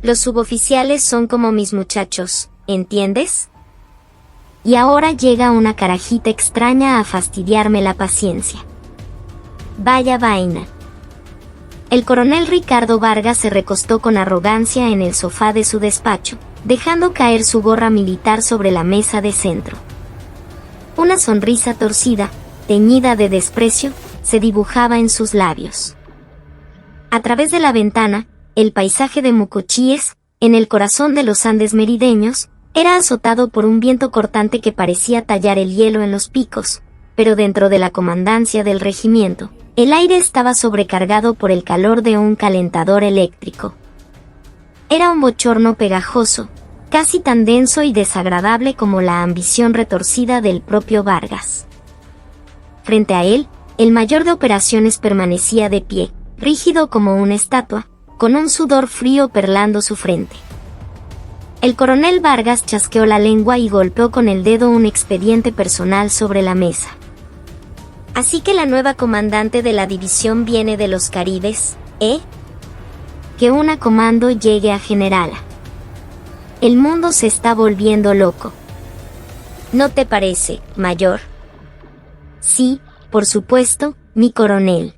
Los suboficiales son como mis muchachos, ¿entiendes? Y ahora llega una carajita extraña a fastidiarme la paciencia. Vaya vaina. El coronel Ricardo Vargas se recostó con arrogancia en el sofá de su despacho, dejando caer su gorra militar sobre la mesa de centro. Una sonrisa torcida, teñida de desprecio, se dibujaba en sus labios. A través de la ventana, el paisaje de Mucochíes, en el corazón de los Andes merideños, era azotado por un viento cortante que parecía tallar el hielo en los picos, pero dentro de la comandancia del regimiento, el aire estaba sobrecargado por el calor de un calentador eléctrico. Era un bochorno pegajoso, casi tan denso y desagradable como la ambición retorcida del propio Vargas. Frente a él, el mayor de operaciones permanecía de pie, rígido como una estatua, con un sudor frío perlando su frente. El coronel Vargas chasqueó la lengua y golpeó con el dedo un expediente personal sobre la mesa. Así que la nueva comandante de la división viene de los Caribes, ¿eh? Que una comando llegue a generala. El mundo se está volviendo loco. ¿No te parece, mayor? Sí, por supuesto, mi coronel.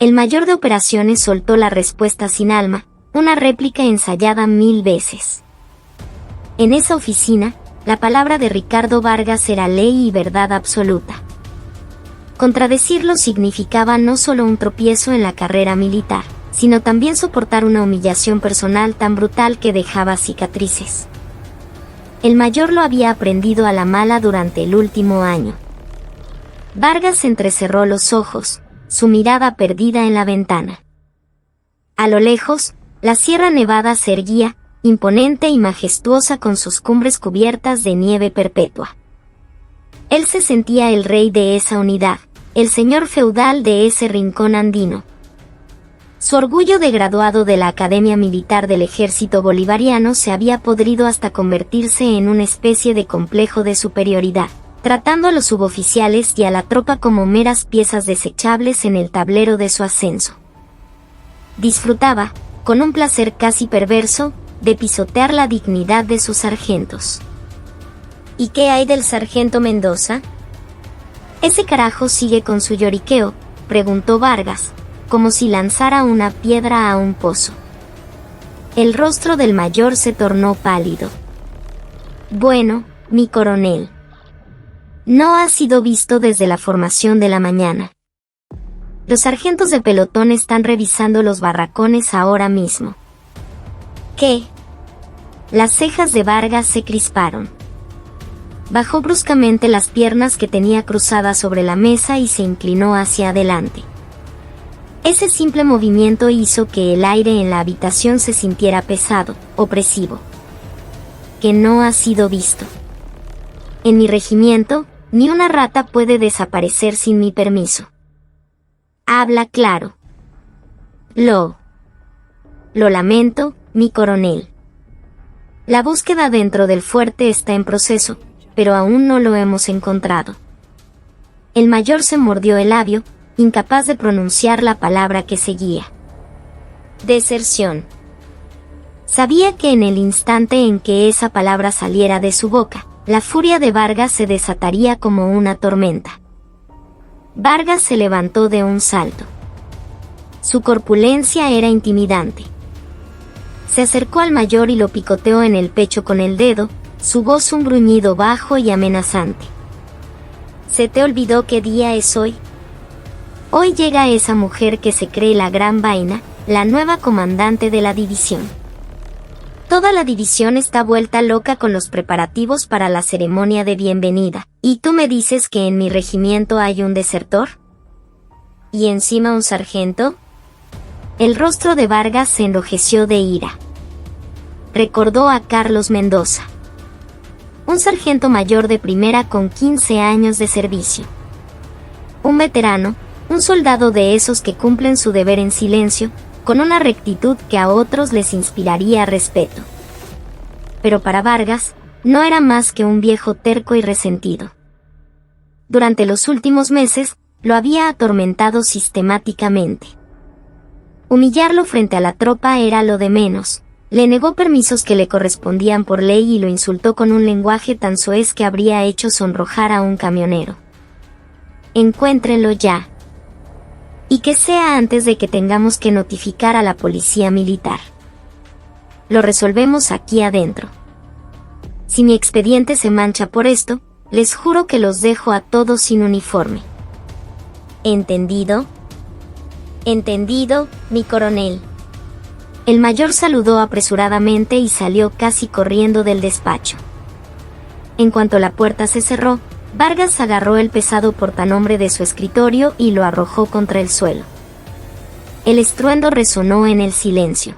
El mayor de operaciones soltó la respuesta sin alma, una réplica ensayada 1000 veces. En esa oficina, la palabra de Ricardo Vargas era ley y verdad absoluta. Contradecirlo significaba no solo un tropiezo en la carrera militar, sino también soportar una humillación personal tan brutal que dejaba cicatrices. El mayor lo había aprendido a la mala durante el último año. Vargas entrecerró los ojos, su mirada perdida en la ventana. A lo lejos, la Sierra Nevada se erguía, imponente y majestuosa con sus cumbres cubiertas de nieve perpetua. Él se sentía el rey de esa unidad, el señor feudal de ese rincón andino. Su orgullo de graduado de la Academia Militar del Ejército Bolivariano se había podrido hasta convertirse en una especie de complejo de superioridad, tratando a los suboficiales y a la tropa como meras piezas desechables en el tablero de su ascenso. Disfrutaba, con un placer casi perverso, de pisotear la dignidad de sus sargentos. ¿Y qué hay del sargento Mendoza? ¿Ese carajo sigue con su lloriqueo?, preguntó Vargas, como si lanzara una piedra a un pozo. El rostro del mayor se tornó pálido. Bueno, mi coronel. No ha sido visto desde la formación de la mañana. Los sargentos de pelotón están revisando los barracones ahora mismo. ¿Qué? Las cejas de Vargas se crisparon. Bajó bruscamente las piernas que tenía cruzadas sobre la mesa y se inclinó hacia adelante. Ese simple movimiento hizo que el aire en la habitación se sintiera pesado, opresivo. Que no ha sido visto. En mi regimiento, ni una rata puede desaparecer sin mi permiso. Habla claro. Lo lamento, mi coronel. La búsqueda dentro del fuerte está en proceso, pero aún no lo hemos encontrado. El mayor se mordió el labio, incapaz de pronunciar la palabra que seguía. Deserción. Sabía que en el instante en que esa palabra saliera de su boca, la furia de Vargas se desataría como una tormenta. Vargas se levantó de un salto. Su corpulencia era intimidante. Se acercó al mayor y lo picoteó en el pecho con el dedo, su voz un gruñido bajo y amenazante. ¿Se te olvidó qué día es hoy? Hoy llega esa mujer que se cree la gran vaina, la nueva comandante de la división. Toda la división está vuelta loca con los preparativos para la ceremonia de bienvenida. ¿Y tú me dices que en mi regimiento hay un desertor? ¿Y encima un sargento? El rostro de Vargas se enrojeció de ira. Recordó a Carlos Mendoza. Un sargento mayor de primera con 15 años de servicio. Un veterano, un soldado de esos que cumplen su deber en silencio, con una rectitud que a otros les inspiraría respeto. Pero para Vargas, no era más que un viejo terco y resentido. Durante los últimos meses, lo había atormentado sistemáticamente. Humillarlo frente a la tropa era lo de menos, Le negó permisos que le correspondían por ley y lo insultó con un lenguaje tan soez que habría hecho sonrojar a un camionero. Encuéntrenlo ya. Y que sea antes de que tengamos que notificar a la policía militar. Lo resolvemos aquí adentro. Si mi expediente se mancha por esto, les juro que los dejo a todos sin uniforme. ¿Entendido? Entendido, mi coronel. El mayor saludó apresuradamente y salió casi corriendo del despacho. En cuanto la puerta se cerró, Vargas agarró el pesado portanombre de su escritorio y lo arrojó contra el suelo. El estruendo resonó en el silencio.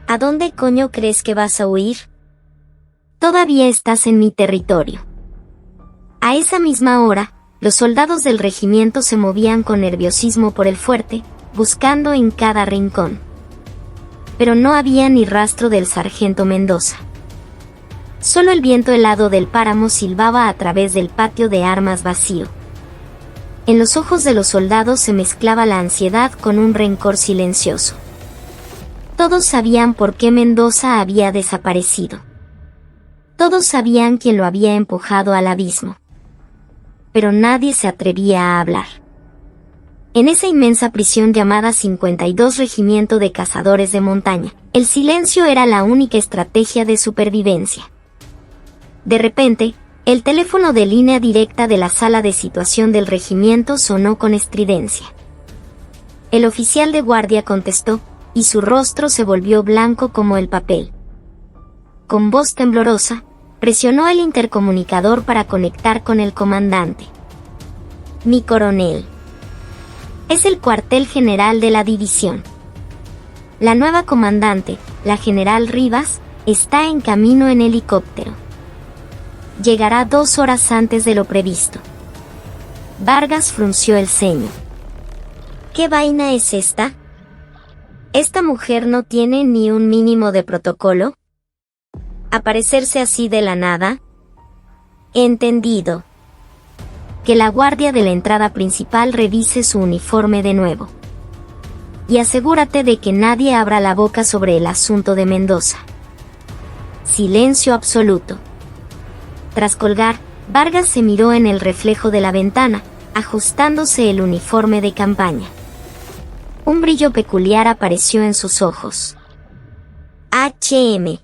¿A dónde coño crees que vas a huir? Todavía estás en mi territorio. A esa misma hora, los soldados del regimiento se movían con nerviosismo por el fuerte, buscando en cada rincón. Pero no había ni rastro del sargento Mendoza. Solo el viento helado del páramo silbaba a través del patio de armas vacío. En los ojos de los soldados se mezclaba la ansiedad con un rencor silencioso. Todos sabían por qué Mendoza había desaparecido. Todos sabían quién lo había empujado al abismo. Pero nadie se atrevía a hablar. En esa inmensa prisión llamada 52 Regimiento de Cazadores de Montaña, el silencio era la única estrategia de supervivencia. De repente, el teléfono de línea directa de la sala de situación del regimiento sonó con estridencia. El oficial de guardia contestó, y su rostro se volvió blanco como el papel. Con voz temblorosa, presionó el intercomunicador para conectar con el comandante. Mi coronel. Es el cuartel general de la división. La nueva comandante, la general Rivas, está en camino en helicóptero. Llegará 2 horas antes de lo previsto. Vargas frunció el ceño. ¿Qué vaina es esta? ¿Esta mujer no tiene ni un mínimo de protocolo? ¿Aparecerse así de la nada? Entendido. Que la guardia de la entrada principal revise su uniforme de nuevo. Y asegúrate de que nadie abra la boca sobre el asunto de Mendoza. Silencio absoluto. Tras colgar, Vargas se miró en el reflejo de la ventana, ajustándose el uniforme de campaña. Un brillo peculiar apareció en sus ojos. HM.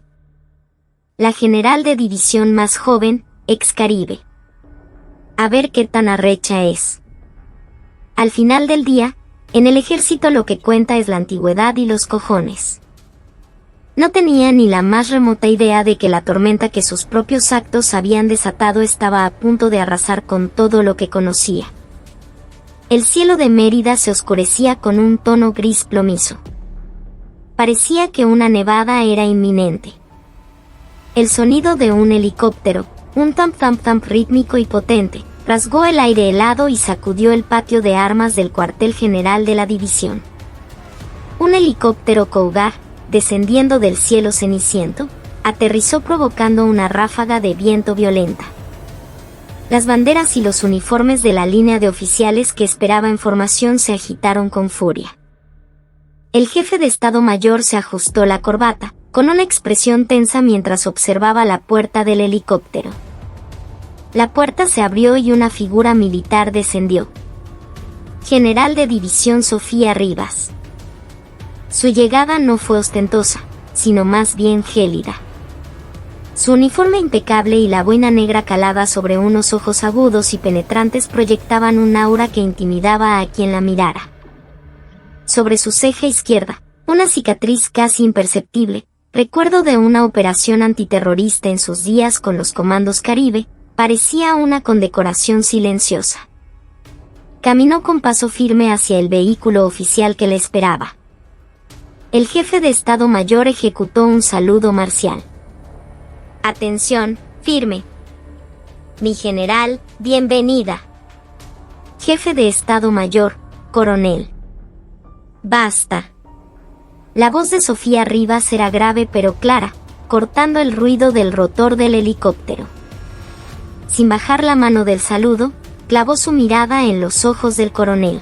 La general de división más joven, ex Caribe. A ver qué tan arrecha es. Al final del día, en el ejército lo que cuenta es la antigüedad y los cojones. No tenía ni la más remota idea de que la tormenta que sus propios actos habían desatado estaba a punto de arrasar con todo lo que conocía. El cielo de Mérida se oscurecía con un tono gris plomizo. Parecía que una nevada era inminente. El sonido de un helicóptero, un tamp-tamp-tamp rítmico y potente, rasgó el aire helado y sacudió el patio de armas del cuartel general de la división. Un helicóptero Cougar, descendiendo del cielo ceniciento, aterrizó provocando una ráfaga de viento violenta. Las banderas y los uniformes de la línea de oficiales que esperaba en formación se agitaron con furia. El jefe de Estado Mayor se ajustó la corbata, con una expresión tensa mientras observaba la puerta del helicóptero. La puerta se abrió y una figura militar descendió. General de División Sofía Rivas. Su llegada no fue ostentosa, sino más bien gélida. Su uniforme impecable y la boina negra calada sobre unos ojos agudos y penetrantes proyectaban un aura que intimidaba a quien la mirara. Sobre su ceja izquierda, una cicatriz casi imperceptible, recuerdo de una operación antiterrorista en sus días con los comandos Caribe, parecía una condecoración silenciosa. Caminó con paso firme hacia el vehículo oficial que le esperaba. El jefe de Estado Mayor ejecutó un saludo marcial. Atención, firme. Mi general, bienvenida. Jefe de Estado Mayor, coronel. Basta. La voz de Sofía Rivas era grave pero clara, cortando el ruido del rotor del helicóptero. Sin bajar la mano del saludo, clavó su mirada en los ojos del coronel.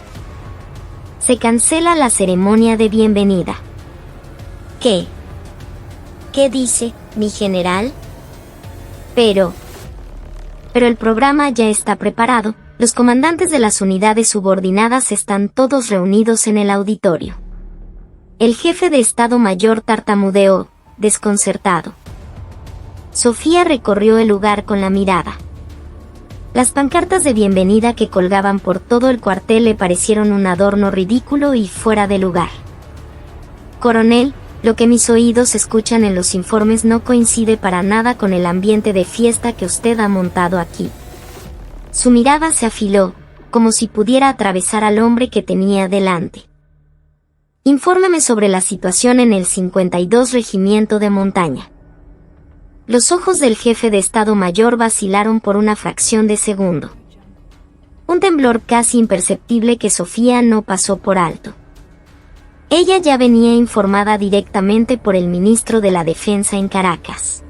Se cancela la ceremonia de bienvenida. ¿Qué? ¿Qué dice, mi general? Pero el programa ya está preparado. Los comandantes de las unidades subordinadas están todos reunidos en el auditorio. El jefe de Estado Mayor tartamudeó, desconcertado. Sofía recorrió el lugar con la mirada. Las pancartas de bienvenida que colgaban por todo el cuartel le parecieron un adorno ridículo y fuera de lugar. Coronel, lo que mis oídos escuchan en los informes no coincide para nada con el ambiente de fiesta que usted ha montado aquí. Su mirada se afiló, como si pudiera atravesar al hombre que tenía delante. Infórmeme sobre la situación en el 52 Regimiento de Montaña. Los ojos del jefe de Estado Mayor vacilaron por una fracción de segundo. Un temblor casi imperceptible que Sofía no pasó por alto. Ella ya venía informada directamente por el ministro de la Defensa en Caracas.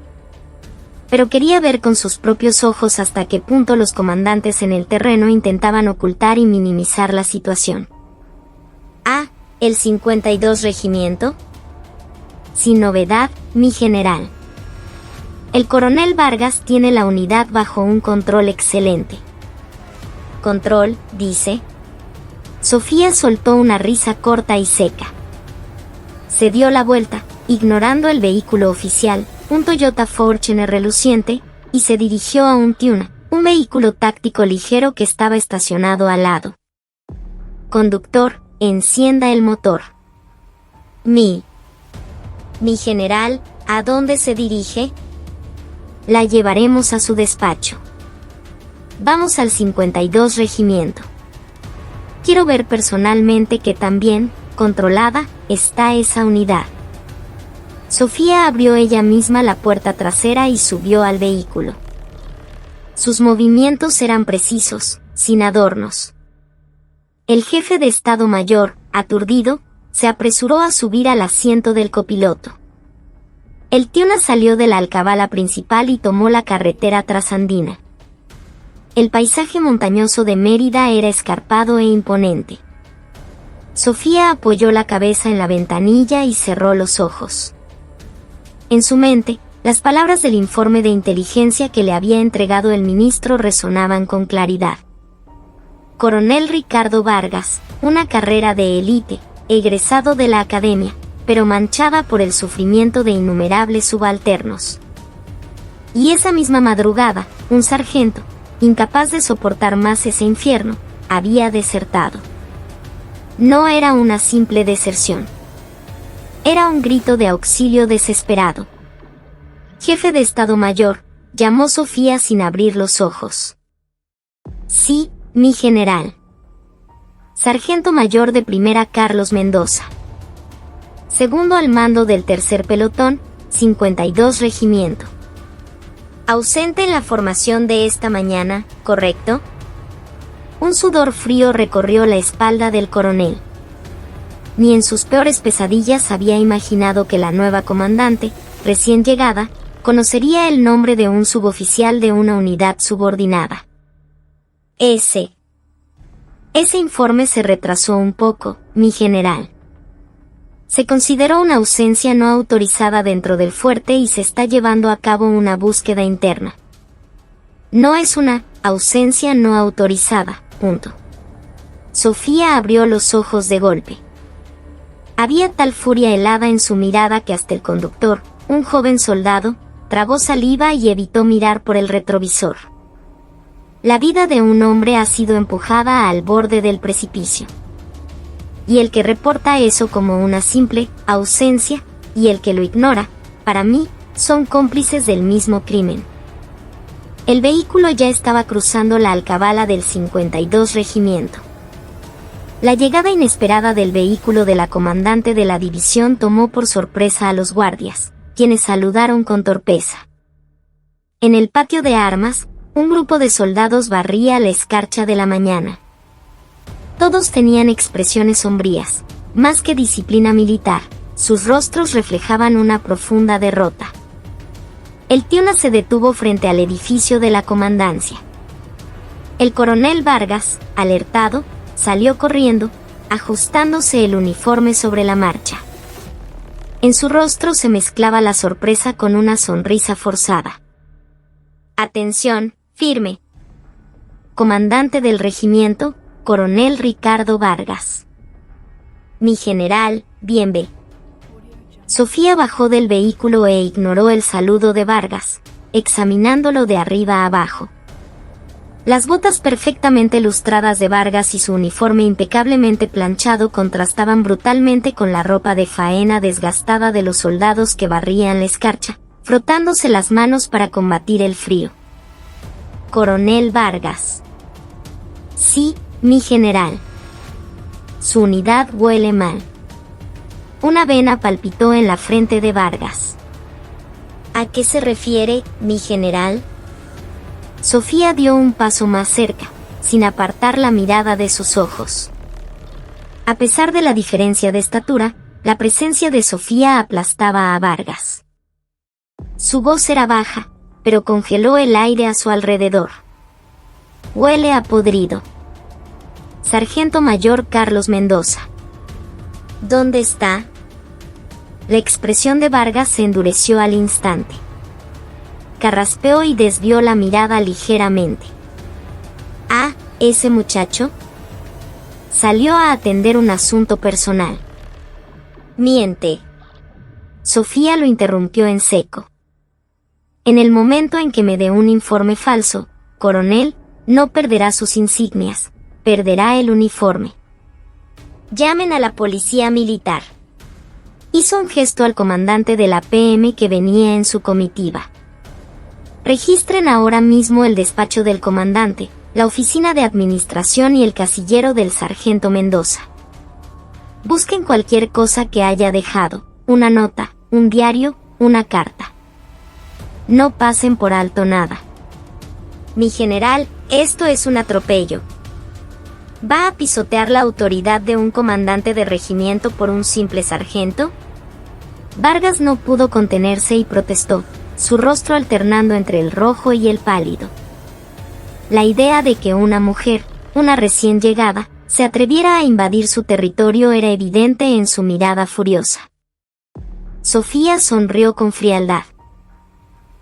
Pero quería ver con sus propios ojos hasta qué punto los comandantes en el terreno intentaban ocultar y minimizar la situación. Ah, ¿el 52 Regimiento? Sin novedad, mi general. El coronel Vargas tiene la unidad bajo un control excelente. ¿Control, dice? Sofía soltó una risa corta y seca. Se dio la vuelta, ignorando el vehículo oficial, un Toyota Fortuner reluciente, y se dirigió a un Tiuna, un vehículo táctico ligero que estaba estacionado al lado. Conductor, encienda el motor. Mi general, ¿a dónde se dirige? La llevaremos a su despacho. Vamos al 52 Regimiento. Quiero ver personalmente que también, controlada, está esa unidad. Sofía abrió ella misma la puerta trasera y subió al vehículo. Sus movimientos eran precisos, sin adornos. El jefe de Estado Mayor, aturdido, se apresuró a subir al asiento del copiloto. El Tiuna salió de la alcabala principal y tomó la carretera trasandina. El paisaje montañoso de Mérida era escarpado e imponente. Sofía apoyó la cabeza en la ventanilla y cerró los ojos. En su mente, las palabras del informe de inteligencia que le había entregado el ministro resonaban con claridad. Coronel Ricardo Vargas, una carrera de élite, egresado de la academia, pero manchada por el sufrimiento de innumerables subalternos. Y esa misma madrugada, un sargento, incapaz de soportar más ese infierno, había desertado. No era una simple deserción. Era un grito de auxilio desesperado. Jefe de Estado Mayor, llamó Sofía sin abrir los ojos. Sí, mi general. Sargento Mayor de Primera Carlos Mendoza. Segundo al mando del tercer pelotón, 52 Regimiento. Ausente en la formación de esta mañana, ¿correcto? Un sudor frío recorrió la espalda del coronel. Ni en sus peores pesadillas había imaginado que la nueva comandante, recién llegada, conocería el nombre de un suboficial de una unidad subordinada. Ese informe se retrasó un poco, mi general. Se consideró una ausencia no autorizada dentro del fuerte y se está llevando a cabo una búsqueda interna. No es una ausencia no autorizada, punto. Sofía abrió los ojos de golpe. Había tal furia helada en su mirada que hasta el conductor, un joven soldado, tragó saliva y evitó mirar por el retrovisor. La vida de un hombre ha sido empujada al borde del precipicio. Y el que reporta eso como una simple ausencia, y el que lo ignora, para mí, son cómplices del mismo crimen. El vehículo ya estaba cruzando la alcabala del 52 Regimiento. La llegada inesperada del vehículo de la comandante de la división tomó por sorpresa a los guardias, quienes saludaron con torpeza. En el patio de armas, un grupo de soldados barría la escarcha de la mañana. Todos tenían expresiones sombrías, más que disciplina militar, sus rostros reflejaban una profunda derrota. El Tiuna se detuvo frente al edificio de la comandancia. El coronel Vargas, alertado, salió corriendo, ajustándose el uniforme sobre la marcha. En su rostro se mezclaba la sorpresa con una sonrisa forzada. Atención, firme. Comandante del regimiento, Coronel Ricardo Vargas. Mi general, bien ve. Sofía bajó del vehículo e ignoró el saludo de Vargas, examinándolo de arriba a abajo. Las botas perfectamente lustradas de Vargas y su uniforme impecablemente planchado contrastaban brutalmente con la ropa de faena desgastada de los soldados que barrían la escarcha, frotándose las manos para combatir el frío. Coronel Vargas. Sí, mi general. Su unidad huele mal. Una vena palpitó en la frente de Vargas. ¿A qué se refiere, mi general? Sofía dio un paso más cerca, sin apartar la mirada de sus ojos. A pesar de la diferencia de estatura, la presencia de Sofía aplastaba a Vargas. Su voz era baja, pero congeló el aire a su alrededor. Huele a podrido. Sargento Mayor Carlos Mendoza. ¿Dónde está? La expresión de Vargas se endureció al instante. Carraspeó y desvió la mirada ligeramente. Ah, ese muchacho. Salió a atender un asunto personal. Miente. Sofía lo interrumpió en seco. En el momento en que me dé un informe falso, coronel, no perderá sus insignias, perderá el uniforme. Llamen a la policía militar. Hizo un gesto al comandante de la PM que venía en su comitiva. Registren ahora mismo el despacho del comandante, la oficina de administración y el casillero del sargento Mendoza. Busquen cualquier cosa que haya dejado, una nota, un diario, una carta. No pasen por alto nada. Mi general, esto es un atropello. ¿Va a pisotear la autoridad de un comandante de regimiento por un simple sargento? Vargas no pudo contenerse y protestó, su rostro alternando entre el rojo y el pálido. La idea de que una mujer, una recién llegada, se atreviera a invadir su territorio era evidente en su mirada furiosa. Sofía sonrió con frialdad.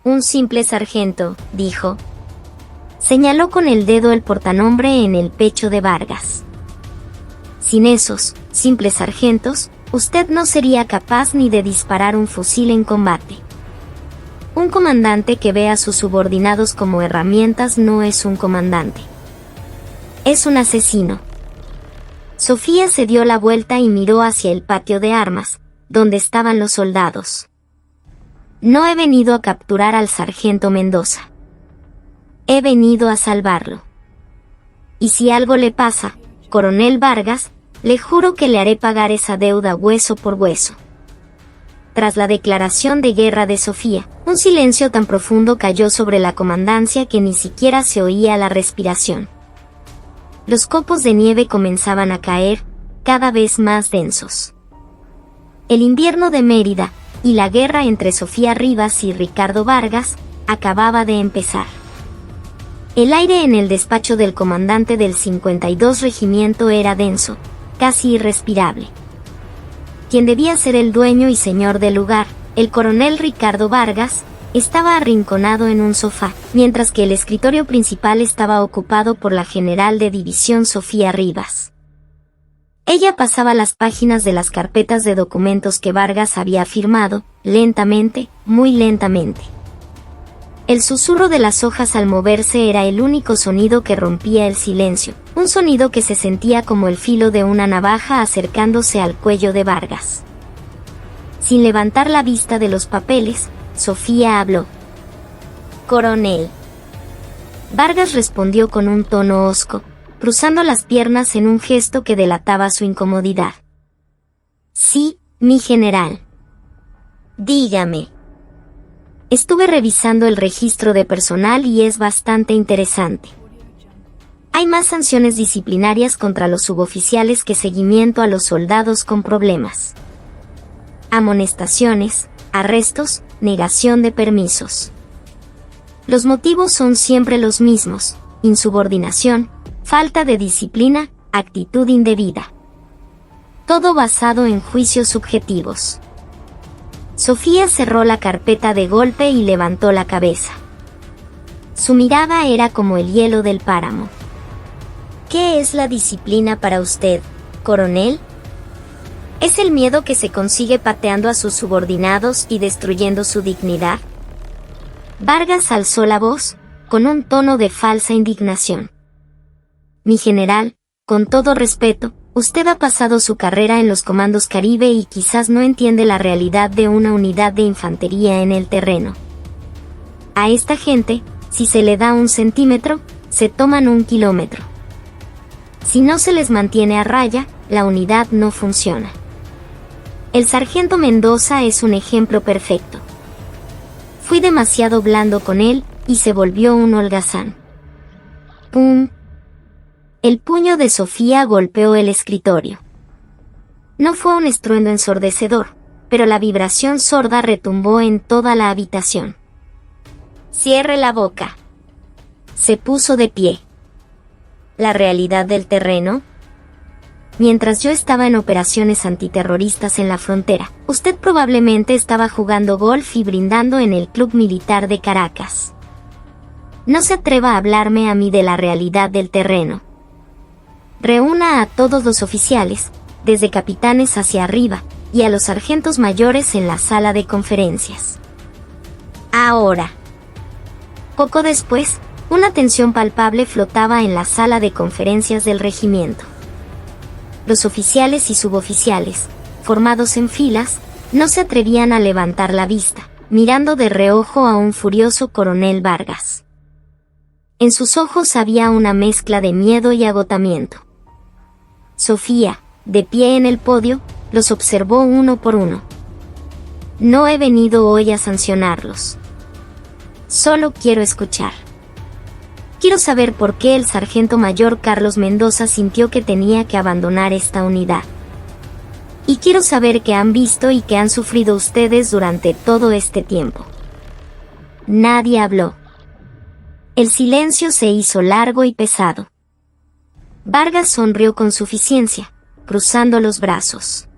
Un simple sargento, dijo. Señaló con el dedo el portanombre en el pecho de Vargas. Sin esos simples sargentos, usted no sería capaz ni de disparar un fusil en combate. Un comandante que ve a sus subordinados como herramientas no es un comandante. Es un asesino. Sofía se dio la vuelta y miró hacia el patio de armas, donde estaban los soldados. No he venido a capturar al sargento Mendoza. He venido a salvarlo. Y si algo le pasa, coronel Vargas, le juro que le haré pagar esa deuda hueso por hueso. Tras la declaración de guerra de Sofía, un silencio tan profundo cayó sobre la comandancia que ni siquiera se oía la respiración. Los copos de nieve comenzaban a caer, cada vez más densos. El invierno de Mérida, y la guerra entre Sofía Rivas y Ricardo Vargas, acababa de empezar. El aire en el despacho del comandante del 52 Regimiento era denso, casi irrespirable. Quien debía ser el dueño y señor del lugar, el coronel Ricardo Vargas, estaba arrinconado en un sofá, mientras que el escritorio principal estaba ocupado por la general de división Sofía Rivas. Ella pasaba las páginas de las carpetas de documentos que Vargas había firmado, lentamente, muy lentamente. El susurro de las hojas al moverse era el único sonido que rompía el silencio, un sonido que se sentía como el filo de una navaja acercándose al cuello de Vargas. Sin levantar la vista de los papeles, Sofía habló. Coronel. Vargas respondió con un tono hosco, cruzando las piernas en un gesto que delataba su incomodidad. Sí, mi general. Dígame. Estuve revisando el registro de personal y es bastante interesante. Hay más sanciones disciplinarias contra los suboficiales que seguimiento a los soldados con problemas. Amonestaciones, arrestos, negación de permisos. Los motivos son siempre los mismos: insubordinación, falta de disciplina, actitud indebida. Todo basado en juicios subjetivos. Sofía cerró la carpeta de golpe y levantó la cabeza. Su mirada era como el hielo del páramo. ¿Qué es la disciplina para usted, coronel? ¿Es el miedo que se consigue pateando a sus subordinados y destruyendo su dignidad? Vargas alzó la voz, con un tono de falsa indignación. Mi general, con todo respeto, usted ha pasado su carrera en los comandos Caribe y quizás no entiende la realidad de una unidad de infantería en el terreno. A esta gente, si se le da 1 centímetro, se toman 1 kilómetro. Si no se les mantiene a raya, la unidad no funciona. El sargento Mendoza es un ejemplo perfecto. Fui demasiado blando con él, y se volvió un holgazán. ¡Pum! El puño de Sofía golpeó el escritorio. No fue un estruendo ensordecedor, pero la vibración sorda retumbó en toda la habitación. «Cierre la boca». Se puso de pie. ¿La realidad del terreno? Mientras yo estaba en operaciones antiterroristas en la frontera, usted probablemente estaba jugando golf y brindando en el Club Militar de Caracas. No se atreva a hablarme a mí de la realidad del terreno. Reúna a todos los oficiales, desde capitanes hacia arriba, y a los sargentos mayores en la sala de conferencias. Ahora. Poco después, una tensión palpable flotaba en la sala de conferencias del regimiento. Los oficiales y suboficiales, formados en filas, no se atrevían a levantar la vista, mirando de reojo a un furioso coronel Vargas. En sus ojos había una mezcla de miedo y agotamiento. Sofía, de pie en el podio, los observó uno por uno. No he venido hoy a sancionarlos. Solo quiero escuchar. Quiero saber por qué el sargento mayor Carlos Mendoza sintió que tenía que abandonar esta unidad. Y quiero saber qué han visto y qué han sufrido ustedes durante todo este tiempo. Nadie habló. El silencio se hizo largo y pesado. Vargas sonrió con suficiencia, cruzando los brazos.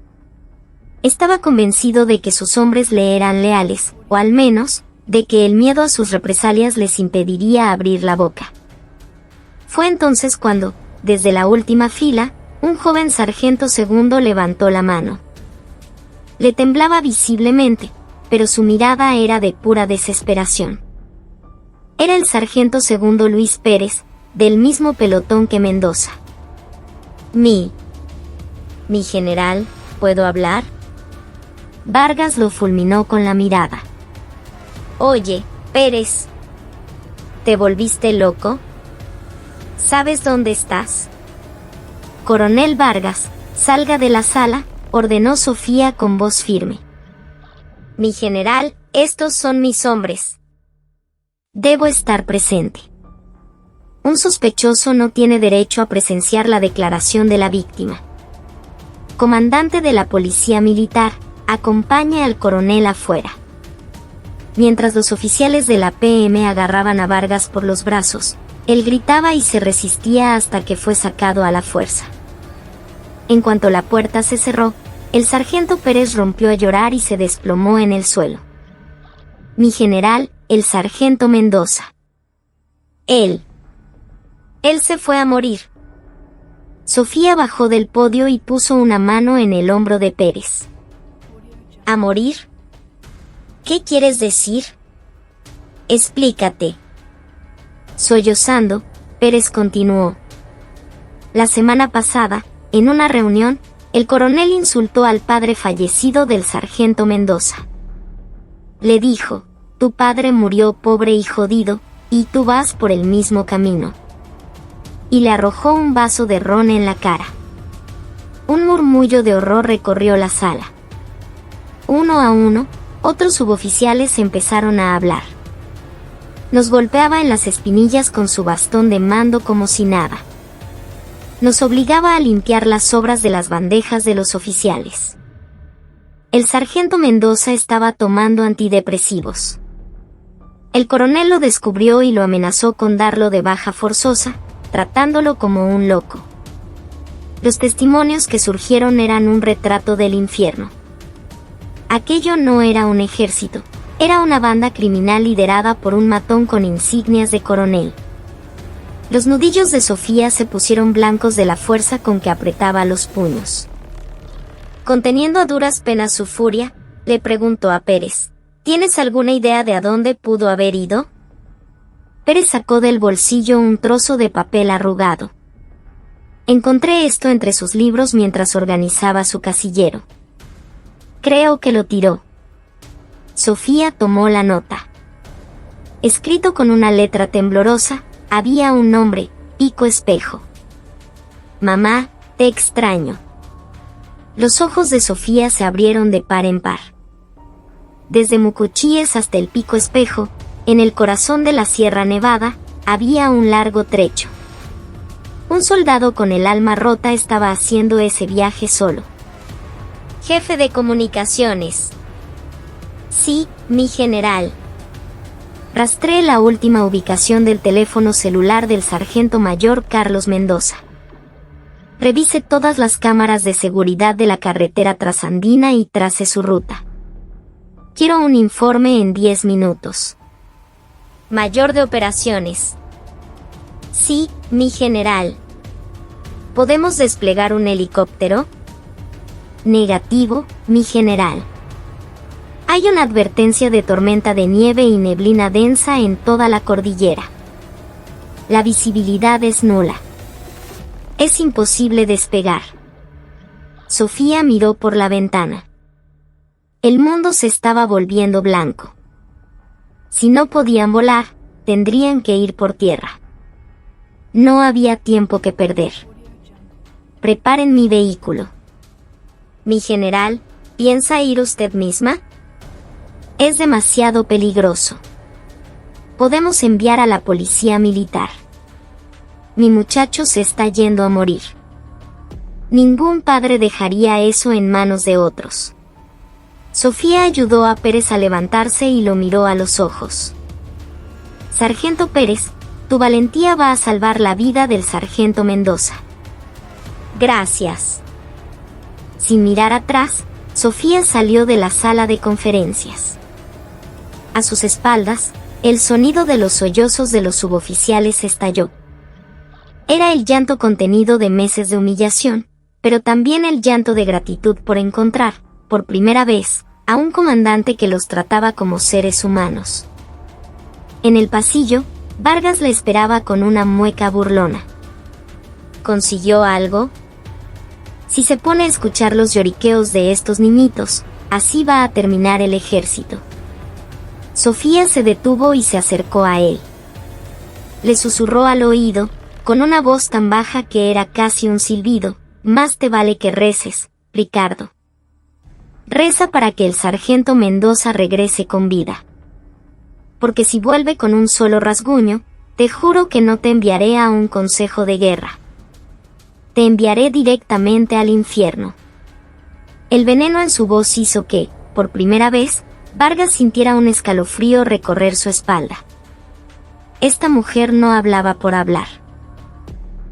Estaba convencido de que sus hombres le eran leales, o al menos, de que el miedo a sus represalias les impediría abrir la boca. Fue entonces cuando, desde la última fila, un joven sargento segundo levantó la mano. Le temblaba visiblemente, pero su mirada era de pura desesperación. Era el sargento segundo Luis Pérez, del mismo pelotón que Mendoza. Mi general, ¿puedo hablar? Vargas lo fulminó con la mirada. Oye, Pérez, ¿te volviste loco? ¿Sabes dónde estás? Coronel Vargas, salga de la sala, ordenó Sofía con voz firme. Mi general, estos son mis hombres. Debo estar presente. Un sospechoso no tiene derecho a presenciar la declaración de la víctima. Comandante de la Policía Militar, acompañe al coronel afuera. Mientras los oficiales de la PM agarraban a Vargas por los brazos, él gritaba y se resistía hasta que fue sacado a la fuerza. En cuanto la puerta se cerró, el sargento Pérez rompió a llorar y se desplomó en el suelo. Mi general, el sargento Mendoza. Él se fue a morir. Sofía bajó del podio y puso una mano en el hombro de Pérez. ¿A morir? ¿Qué quieres decir? Explícate. Sollozando, Pérez continuó. La semana pasada, en una reunión, el coronel insultó al padre fallecido del sargento Mendoza. Le dijo, tu padre murió pobre y jodido, y tú vas por el mismo camino. Y le arrojó un vaso de ron en la cara. Un murmullo de horror recorrió la sala. Uno a uno, otros suboficiales empezaron a hablar. Nos golpeaba en las espinillas con su bastón de mando como si nada. Nos obligaba a limpiar las sobras de las bandejas de los oficiales. El sargento Mendoza estaba tomando antidepresivos. El coronel lo descubrió y lo amenazó con darlo de baja forzosa, tratándolo como un loco. Los testimonios que surgieron eran un retrato del infierno. Aquello no era un ejército, era una banda criminal liderada por un matón con insignias de coronel. Los nudillos de Sofía se pusieron blancos de la fuerza con que apretaba los puños. Conteniendo a duras penas su furia, le preguntó a Pérez: ¿Tienes alguna idea de a dónde pudo haber ido? Pérez sacó del bolsillo un trozo de papel arrugado. Encontré esto entre sus libros mientras organizaba su casillero. Creo que lo tiró. Sofía tomó la nota. Escrito con una letra temblorosa, había un nombre: Pico Espejo. Mamá, te extraño. Los ojos de Sofía se abrieron de par en par. Desde Mucuchíes hasta el Pico Espejo, en el corazón de la Sierra Nevada, había un largo trecho. Un soldado con el alma rota estaba haciendo ese viaje solo. Jefe de comunicaciones. Sí, mi general. Rastré la última ubicación del teléfono celular del sargento mayor Carlos Mendoza. Revise todas las cámaras de seguridad de la carretera trasandina y trace su ruta. Quiero un informe en 10 minutos. Mayor de operaciones. Sí, mi general. ¿Podemos desplegar un helicóptero? Negativo, mi general. Hay una advertencia de tormenta de nieve y neblina densa en toda la cordillera. La visibilidad es nula. Es imposible despegar. Sofía miró por la ventana. El mundo se estaba volviendo blanco. Si no podían volar, tendrían que ir por tierra. No había tiempo que perder. Preparen mi vehículo. Mi general, ¿piensa ir usted misma? Es demasiado peligroso. Podemos enviar a la policía militar. Mi muchacho se está yendo a morir. Ningún padre dejaría eso en manos de otros. Sofía ayudó a Pérez a levantarse y lo miró a los ojos. Sargento Pérez, tu valentía va a salvar la vida del sargento Mendoza. Gracias. Sin mirar atrás, Sofía salió de la sala de conferencias. A sus espaldas, el sonido de los sollozos de los suboficiales estalló. Era el llanto contenido de meses de humillación, pero también el llanto de gratitud por encontrar, por primera vez, a un comandante que los trataba como seres humanos. En el pasillo, Vargas le esperaba con una mueca burlona. ¿Consiguió algo? Si se pone a escuchar los lloriqueos de estos niñitos, así va a terminar el ejército. Sofía se detuvo y se acercó a él. Le susurró al oído, con una voz tan baja que era casi un silbido: más te vale que reces, Ricardo. Reza para que el sargento Mendoza regrese con vida. Porque si vuelve con un solo rasguño, te juro que no te enviaré a un consejo de guerra. Te enviaré directamente al infierno. El veneno en su voz hizo que, por primera vez, Vargas sintiera un escalofrío recorrer su espalda. Esta mujer no hablaba por hablar.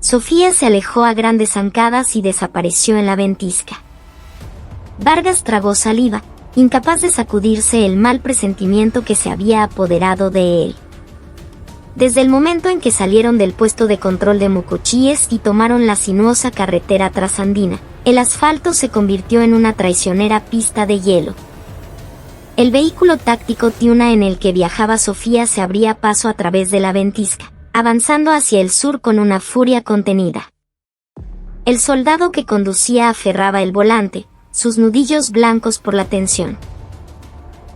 Sofía se alejó a grandes zancadas y desapareció en la ventisca. Vargas tragó saliva, incapaz de sacudirse el mal presentimiento que se había apoderado de él. Desde el momento en que salieron del puesto de control de Mucuchíes y tomaron la sinuosa carretera trasandina, el asfalto se convirtió en una traicionera pista de hielo. El vehículo táctico Tiuna en el que viajaba Sofía se abría paso a través de la ventisca, avanzando hacia el sur con una furia contenida. El soldado que conducía aferraba el volante, sus nudillos blancos por la tensión.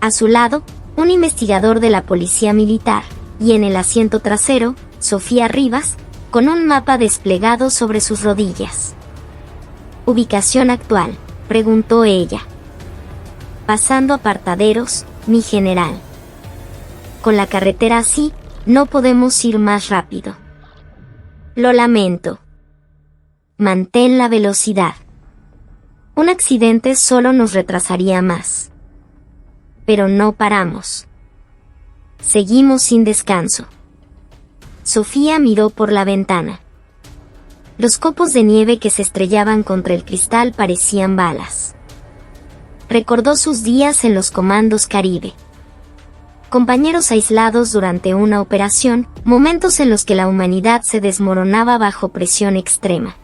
A su lado, un investigador de la policía militar, y en el asiento trasero, Sofía Rivas, con un mapa desplegado sobre sus rodillas. ¿Ubicación actual?, preguntó ella. Pasando apartaderos, mi general. Con la carretera así, no podemos ir más rápido. Lo lamento. Mantén la velocidad. Un accidente solo nos retrasaría más. Pero no paramos. Seguimos sin descanso. Sofía miró por la ventana. Los copos de nieve que se estrellaban contra el cristal parecían balas. recordó sus días en los comandos Caribe. Compañeros aislados durante una operación, momentos en los que la humanidad se desmoronaba bajo presión extrema.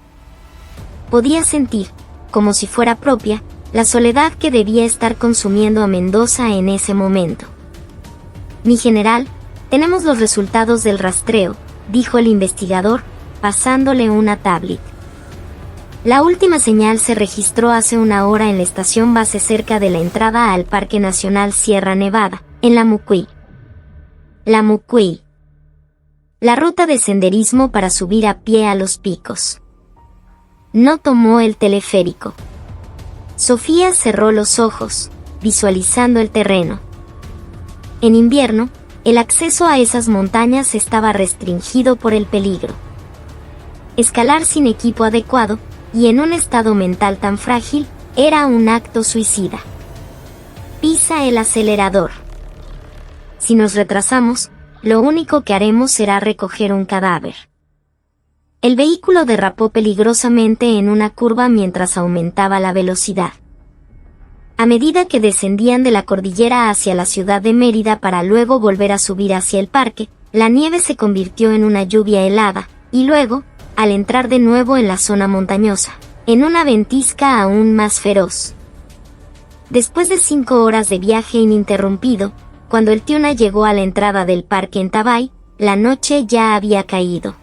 Podía sentir, como si fuera propia, la soledad que debía estar consumiendo a Mendoza en ese momento. Mi general, tenemos los resultados del rastreo, dijo el investigador, pasándole una tablet. La última señal se registró hace una hora en la estación base cerca de la entrada al Parque Nacional Sierra Nevada, en la Mucuy. La Mucuy. La ruta de senderismo para subir a pie a los picos. No tomó el teleférico. Sofía cerró los ojos, visualizando el terreno. En invierno, el acceso a esas montañas estaba restringido por el peligro. Escalar sin equipo adecuado, y en un estado mental tan frágil, era un acto suicida. Pisa el acelerador. Si nos retrasamos, lo único que haremos será recoger un cadáver. El vehículo derrapó peligrosamente en una curva mientras aumentaba la velocidad. A medida que descendían de la cordillera hacia la ciudad de Mérida para luego volver a subir hacia el parque, la nieve se convirtió en una lluvia helada, y luego, al entrar de nuevo en la zona montañosa, en una ventisca aún más feroz. Después de 5 horas de viaje ininterrumpido, cuando el Tiuna llegó a la entrada del parque en Tabay, la noche ya había caído.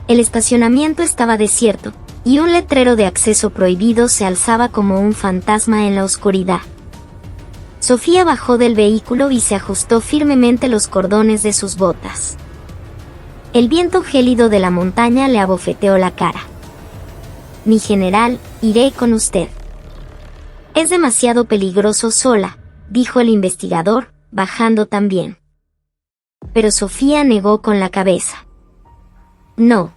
El estacionamiento estaba desierto, y un letrero de acceso prohibido se alzaba como un fantasma en la oscuridad. Sofía bajó del vehículo y se ajustó firmemente los cordones de sus botas. El viento gélido de la montaña le abofeteó la cara. Mi general, iré con usted. Es demasiado peligroso sola, dijo el investigador, bajando también. Pero Sofía negó con la cabeza. No.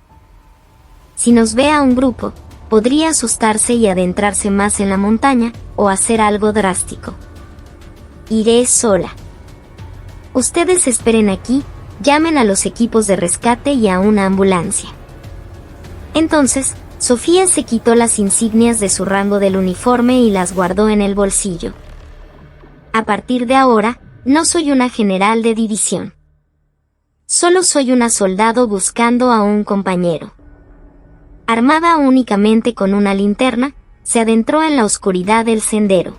Si nos ve a un grupo, podría asustarse y adentrarse más en la montaña, o hacer algo drástico. Iré sola. Ustedes esperen aquí, llamen a los equipos de rescate y a una ambulancia. Entonces, Sofía se quitó las insignias de su rango del uniforme y las guardó en el bolsillo. A partir de ahora, no soy una general de división. Solo soy una soldado buscando a un compañero. Armada únicamente con una linterna, se adentró en la oscuridad del sendero.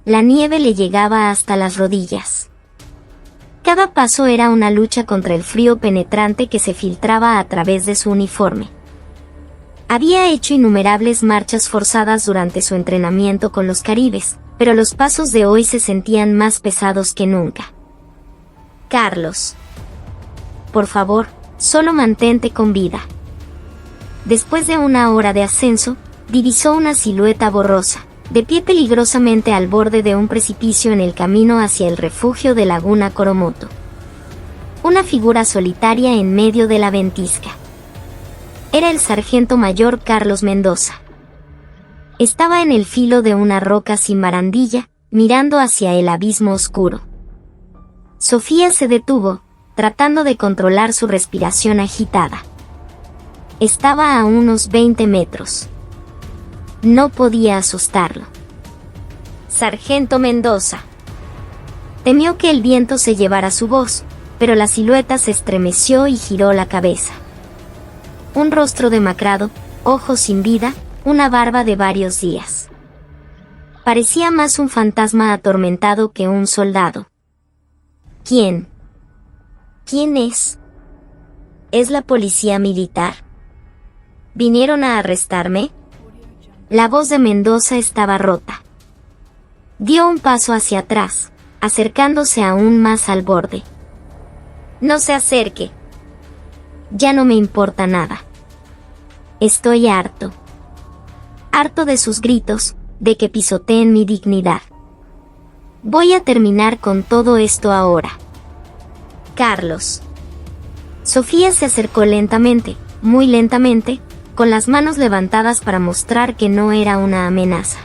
La nieve le llegaba hasta las rodillas. Cada paso era una lucha contra el frío penetrante que se filtraba a través de su uniforme. Había hecho innumerables marchas forzadas durante su entrenamiento con los caribes, pero los pasos de hoy se sentían más pesados que nunca. Carlos. Por favor, solo mantente con vida. Después de una hora de ascenso, divisó una silueta borrosa, de pie peligrosamente al borde de un precipicio en el camino hacia el refugio de Laguna Coromoto. Una figura solitaria en medio de la ventisca. Era el sargento mayor Carlos Mendoza. Estaba en el filo de una roca sin barandilla, mirando hacia el abismo oscuro. Sofía se detuvo, tratando de controlar su respiración agitada. Estaba a unos 20 metros. No podía asustarlo. Sargento Mendoza. Temió que el viento se llevara su voz, pero la silueta se estremeció y giró la cabeza. Un rostro demacrado, ojos sin vida, una barba de varios días. Parecía más un fantasma atormentado que un soldado. ¿Quién? ¿Quién es? ¿Es la policía militar? ¿Vinieron a arrestarme? La voz de Mendoza estaba rota. Dio un paso hacia atrás, acercándose aún más al borde. No se acerque. Ya no me importa nada. Estoy harto. Harto de sus gritos, de que pisoteen mi dignidad. Voy a terminar con todo esto ahora. Carlos. Sofía se acercó lentamente, muy lentamente, con las manos levantadas para mostrar que no era una amenaza.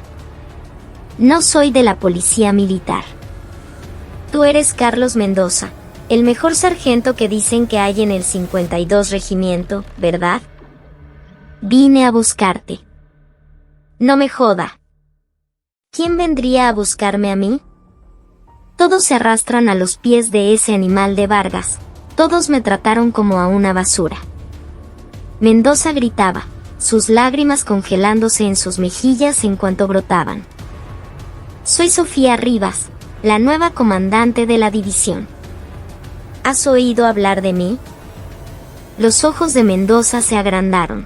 No soy de la policía militar. Tú eres Carlos Mendoza, el mejor sargento que dicen que hay en el 52 Regimiento, ¿verdad? Vine a buscarte. No me joda. ¿Quién vendría a buscarme a mí? Todos se arrastran a los pies de ese animal de Vargas. Todos me trataron como a una basura. Mendoza gritaba, sus lágrimas congelándose en sus mejillas en cuanto brotaban. Soy Sofía Rivas, la nueva comandante de la división. ¿Has oído hablar de mí? Los ojos de Mendoza se agrandaron.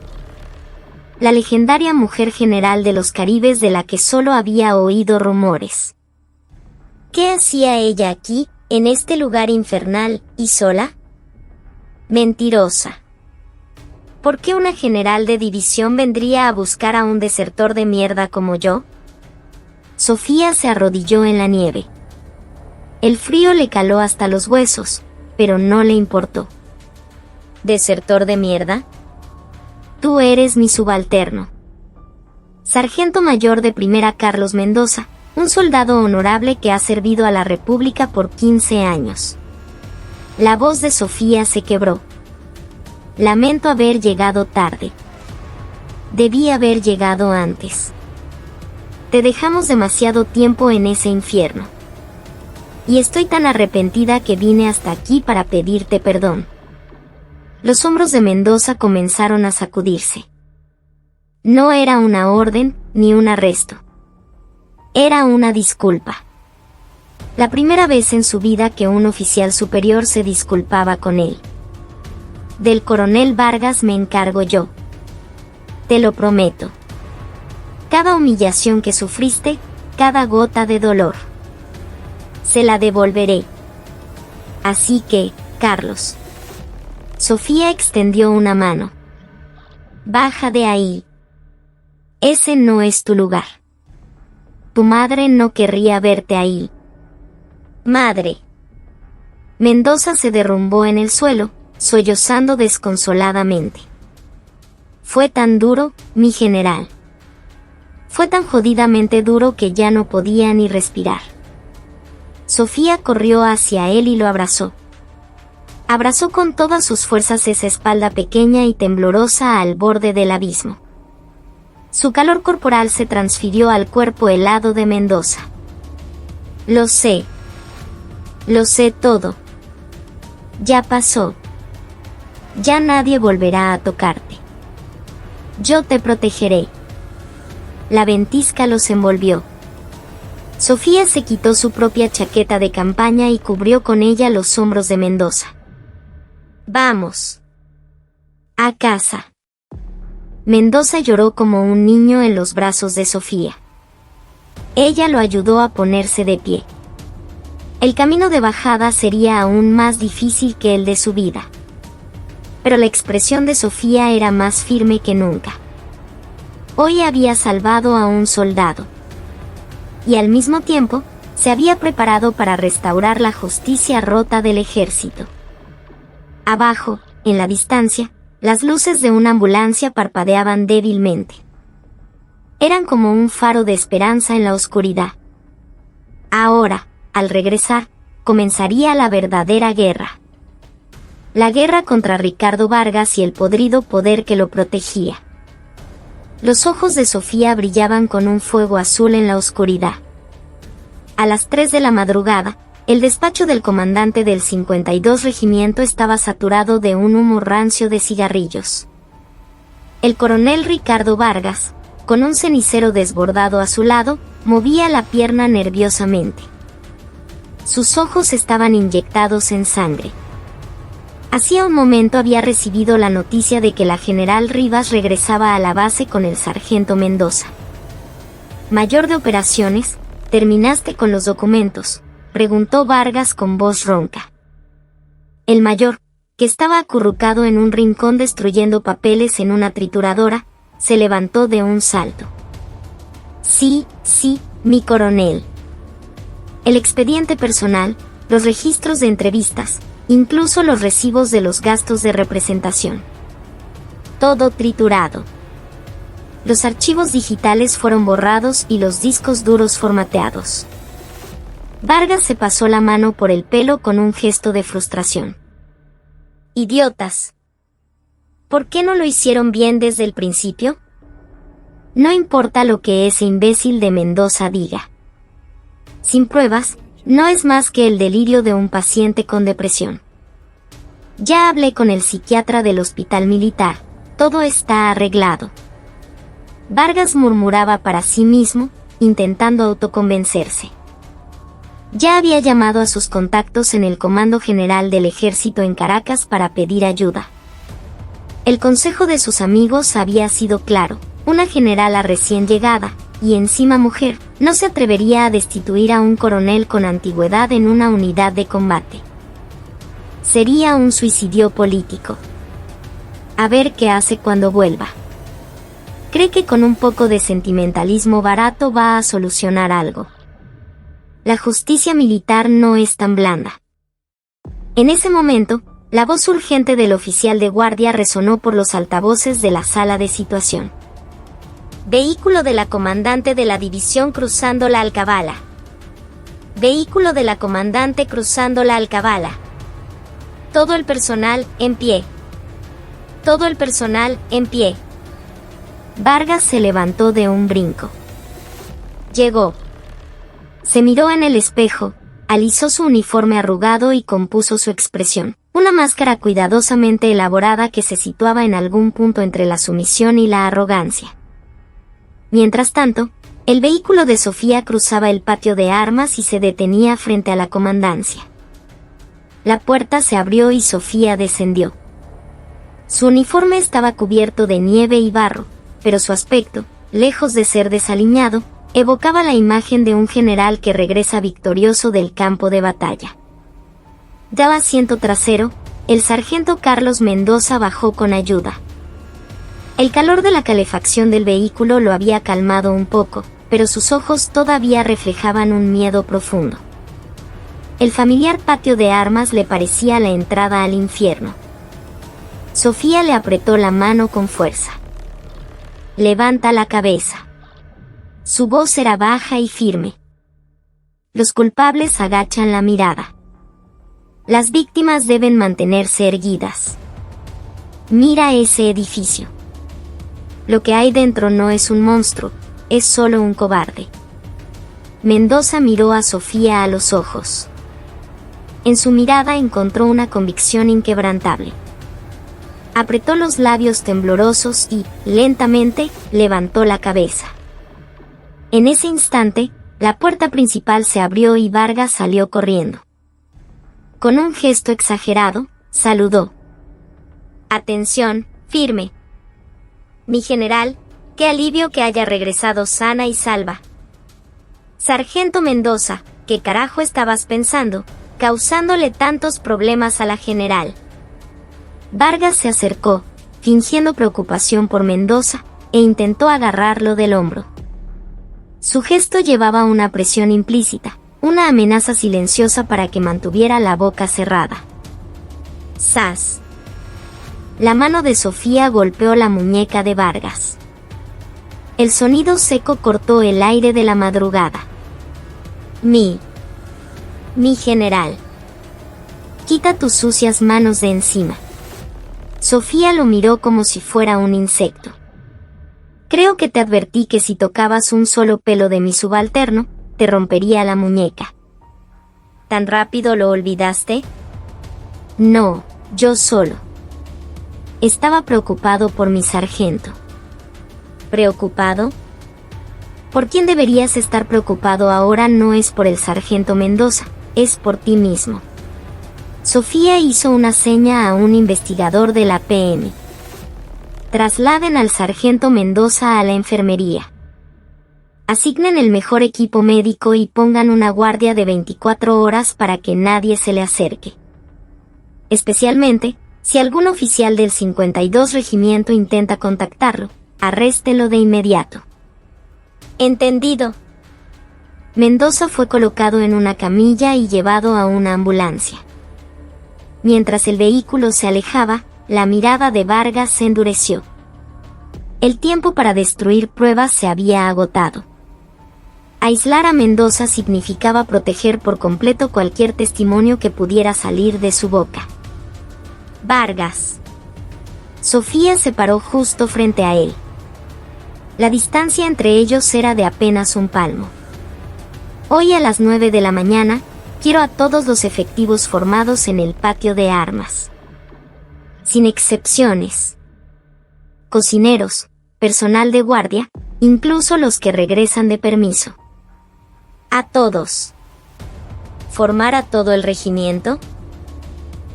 La legendaria mujer general de los Caribes de la que solo había oído rumores. ¿Qué hacía ella aquí, en este lugar infernal, y sola? Mentirosa. ¿Por qué una general de división vendría a buscar a un desertor de mierda como yo? Sofía se arrodilló en la nieve. El frío le caló hasta los huesos, pero no le importó. ¿Desertor de mierda? Tú eres mi subalterno. Sargento mayor de primera Carlos Mendoza, un soldado honorable que ha servido a la República por 15 años. La voz de Sofía se quebró. Lamento haber llegado tarde. Debí haber llegado antes. Te dejamos demasiado tiempo en ese infierno. Y estoy tan arrepentida que vine hasta aquí para pedirte perdón. Los hombros de Mendoza comenzaron a sacudirse. No era una orden, ni un arresto. Era una disculpa. La primera vez en su vida que un oficial superior se disculpaba con él. Del coronel Vargas me encargo yo. Te lo prometo. Cada humillación que sufriste, cada gota de dolor, se la devolveré. Así que, Carlos. Sofía extendió una mano. Baja de ahí. Ese no es tu lugar. Tu madre no querría verte ahí. Madre. Mendoza se derrumbó en el suelo, sollozando desconsoladamente. Fue tan duro, mi general. Fue tan jodidamente duro que ya no podía ni respirar. Sofía corrió hacia él y lo abrazó. Abrazó con todas sus fuerzas esa espalda pequeña y temblorosa al borde del abismo. Su calor corporal se transfirió al cuerpo helado de Mendoza. Lo sé. Lo sé todo. Ya pasó. Ya nadie volverá a tocarte. Yo te protegeré. La ventisca los envolvió. Sofía se quitó su propia chaqueta de campaña y cubrió con ella los hombros de Mendoza. Vamos. A casa. Mendoza lloró como un niño en los brazos de Sofía. Ella lo ayudó a ponerse de pie. El camino de bajada sería aún más difícil que el de subida. Pero la expresión de Sofía era más firme que nunca. Hoy había salvado a un soldado. Y al mismo tiempo, se había preparado para restaurar la justicia rota del ejército. Abajo, en la distancia, las luces de una ambulancia parpadeaban débilmente. Eran como un faro de esperanza en la oscuridad. Ahora, al regresar, comenzaría la verdadera guerra. La guerra contra Ricardo Vargas y el podrido poder que lo protegía. Los ojos de Sofía brillaban con un fuego azul en la oscuridad. A las 3 de la madrugada, el despacho del comandante del 52 Regimiento estaba saturado de un humo rancio de cigarrillos. El coronel Ricardo Vargas, con un cenicero desbordado a su lado, movía la pierna nerviosamente. Sus ojos estaban inyectados en sangre. Hacía un momento había recibido la noticia de que la general Rivas regresaba a la base con el sargento Mendoza. Mayor de operaciones, ¿terminaste con los documentos?, preguntó Vargas con voz ronca. El mayor, que estaba acurrucado en un rincón destruyendo papeles en una trituradora, se levantó de un salto. Sí, mi coronel. El expediente personal, los registros de entrevistas, incluso los recibos de los gastos de representación. Todo triturado. Los archivos digitales fueron borrados y los discos duros formateados. Vargas se pasó la mano por el pelo con un gesto de frustración. Idiotas. ¿Por qué no lo hicieron bien desde el principio? No importa lo que ese imbécil de Mendoza diga. Sin pruebas, no es más que el delirio de un paciente con depresión. Ya hablé con el psiquiatra del hospital militar, todo está arreglado. Vargas murmuraba para sí mismo, intentando autoconvencerse. Ya había llamado a sus contactos en el Comando General del Ejército en Caracas para pedir ayuda. El consejo de sus amigos había sido claro: una generala recién llegada, y encima mujer, no se atrevería a destituir a un coronel con antigüedad en una unidad de combate. Sería un suicidio político. A ver qué hace cuando vuelva. Cree que con un poco de sentimentalismo barato va a solucionar algo. La justicia militar no es tan blanda. En ese momento, la voz urgente del oficial de guardia resonó por los altavoces de la sala de situación. Vehículo de la comandante de la división cruzando la Alcabala. Vehículo de la comandante cruzando la Alcabala. Todo el personal, en pie. Todo el personal, en pie. Vargas se levantó de un brinco. Llegó. Se miró en el espejo, alisó su uniforme arrugado y compuso su expresión. Una máscara cuidadosamente elaborada que se situaba en algún punto entre la sumisión y la arrogancia. Mientras tanto, el vehículo de Sofía cruzaba el patio de armas y se detenía frente a la comandancia. La puerta se abrió y Sofía descendió. Su uniforme estaba cubierto de nieve y barro, pero su aspecto, lejos de ser desaliñado, evocaba la imagen de un general que regresa victorioso del campo de batalla. Daba asiento trasero, el sargento Carlos Mendoza bajó con ayuda. El calor de la calefacción del vehículo lo había calmado un poco, pero sus ojos todavía reflejaban un miedo profundo. El familiar patio de armas le parecía la entrada al infierno. Sofía le apretó la mano con fuerza. Levanta la cabeza. Su voz era baja y firme. Los culpables agachan la mirada. Las víctimas deben mantenerse erguidas. Mira ese edificio. Lo que hay dentro no es un monstruo, es solo un cobarde. Mendoza miró a Sofía a los ojos. En su mirada encontró una convicción inquebrantable. Apretó los labios temblorosos y, lentamente, levantó la cabeza. En ese instante, la puerta principal se abrió y Vargas salió corriendo. Con un gesto exagerado, saludó. «Atención, firme. Mi general, qué alivio que haya regresado sana y salva. Sargento Mendoza, ¿qué carajo estabas pensando, causándole tantos problemas a la general?» Vargas se acercó, fingiendo preocupación por Mendoza, e intentó agarrarlo del hombro. Su gesto llevaba una presión implícita, una amenaza silenciosa para que mantuviera la boca cerrada. ¡Zas! La mano de Sofía golpeó la muñeca de Vargas. El sonido seco cortó el aire de la madrugada. Mi general. Quita tus sucias manos de encima. Sofía lo miró como si fuera un insecto. Creo que te advertí que si tocabas un solo pelo de mi subalterno, te rompería la muñeca. ¿Tan rápido lo olvidaste? No, yo solo. Estaba preocupado por mi sargento. ¿Preocupado? ¿Por quién deberías estar preocupado ahora? No es por el sargento Mendoza, es por ti mismo. Sofía hizo una seña a un investigador de la PM. Trasladen al sargento Mendoza a la enfermería. Asignen el mejor equipo médico y pongan una guardia de 24 horas para que nadie se le acerque. Especialmente, si algún oficial del 52 Regimiento intenta contactarlo, arréstelo de inmediato. Entendido. Mendoza fue colocado en una camilla y llevado a una ambulancia. Mientras el vehículo se alejaba, la mirada de Vargas se endureció. El tiempo para destruir pruebas se había agotado. Aislar a Mendoza significaba proteger por completo cualquier testimonio que pudiera salir de su boca. Vargas. Sofía se paró justo frente a él. La distancia entre ellos era de apenas un palmo. Hoy a las 9 de la mañana, quiero a todos los efectivos formados en el patio de armas. Sin excepciones. Cocineros, personal de guardia, incluso los que regresan de permiso. A todos. ¿Formar a todo el regimiento?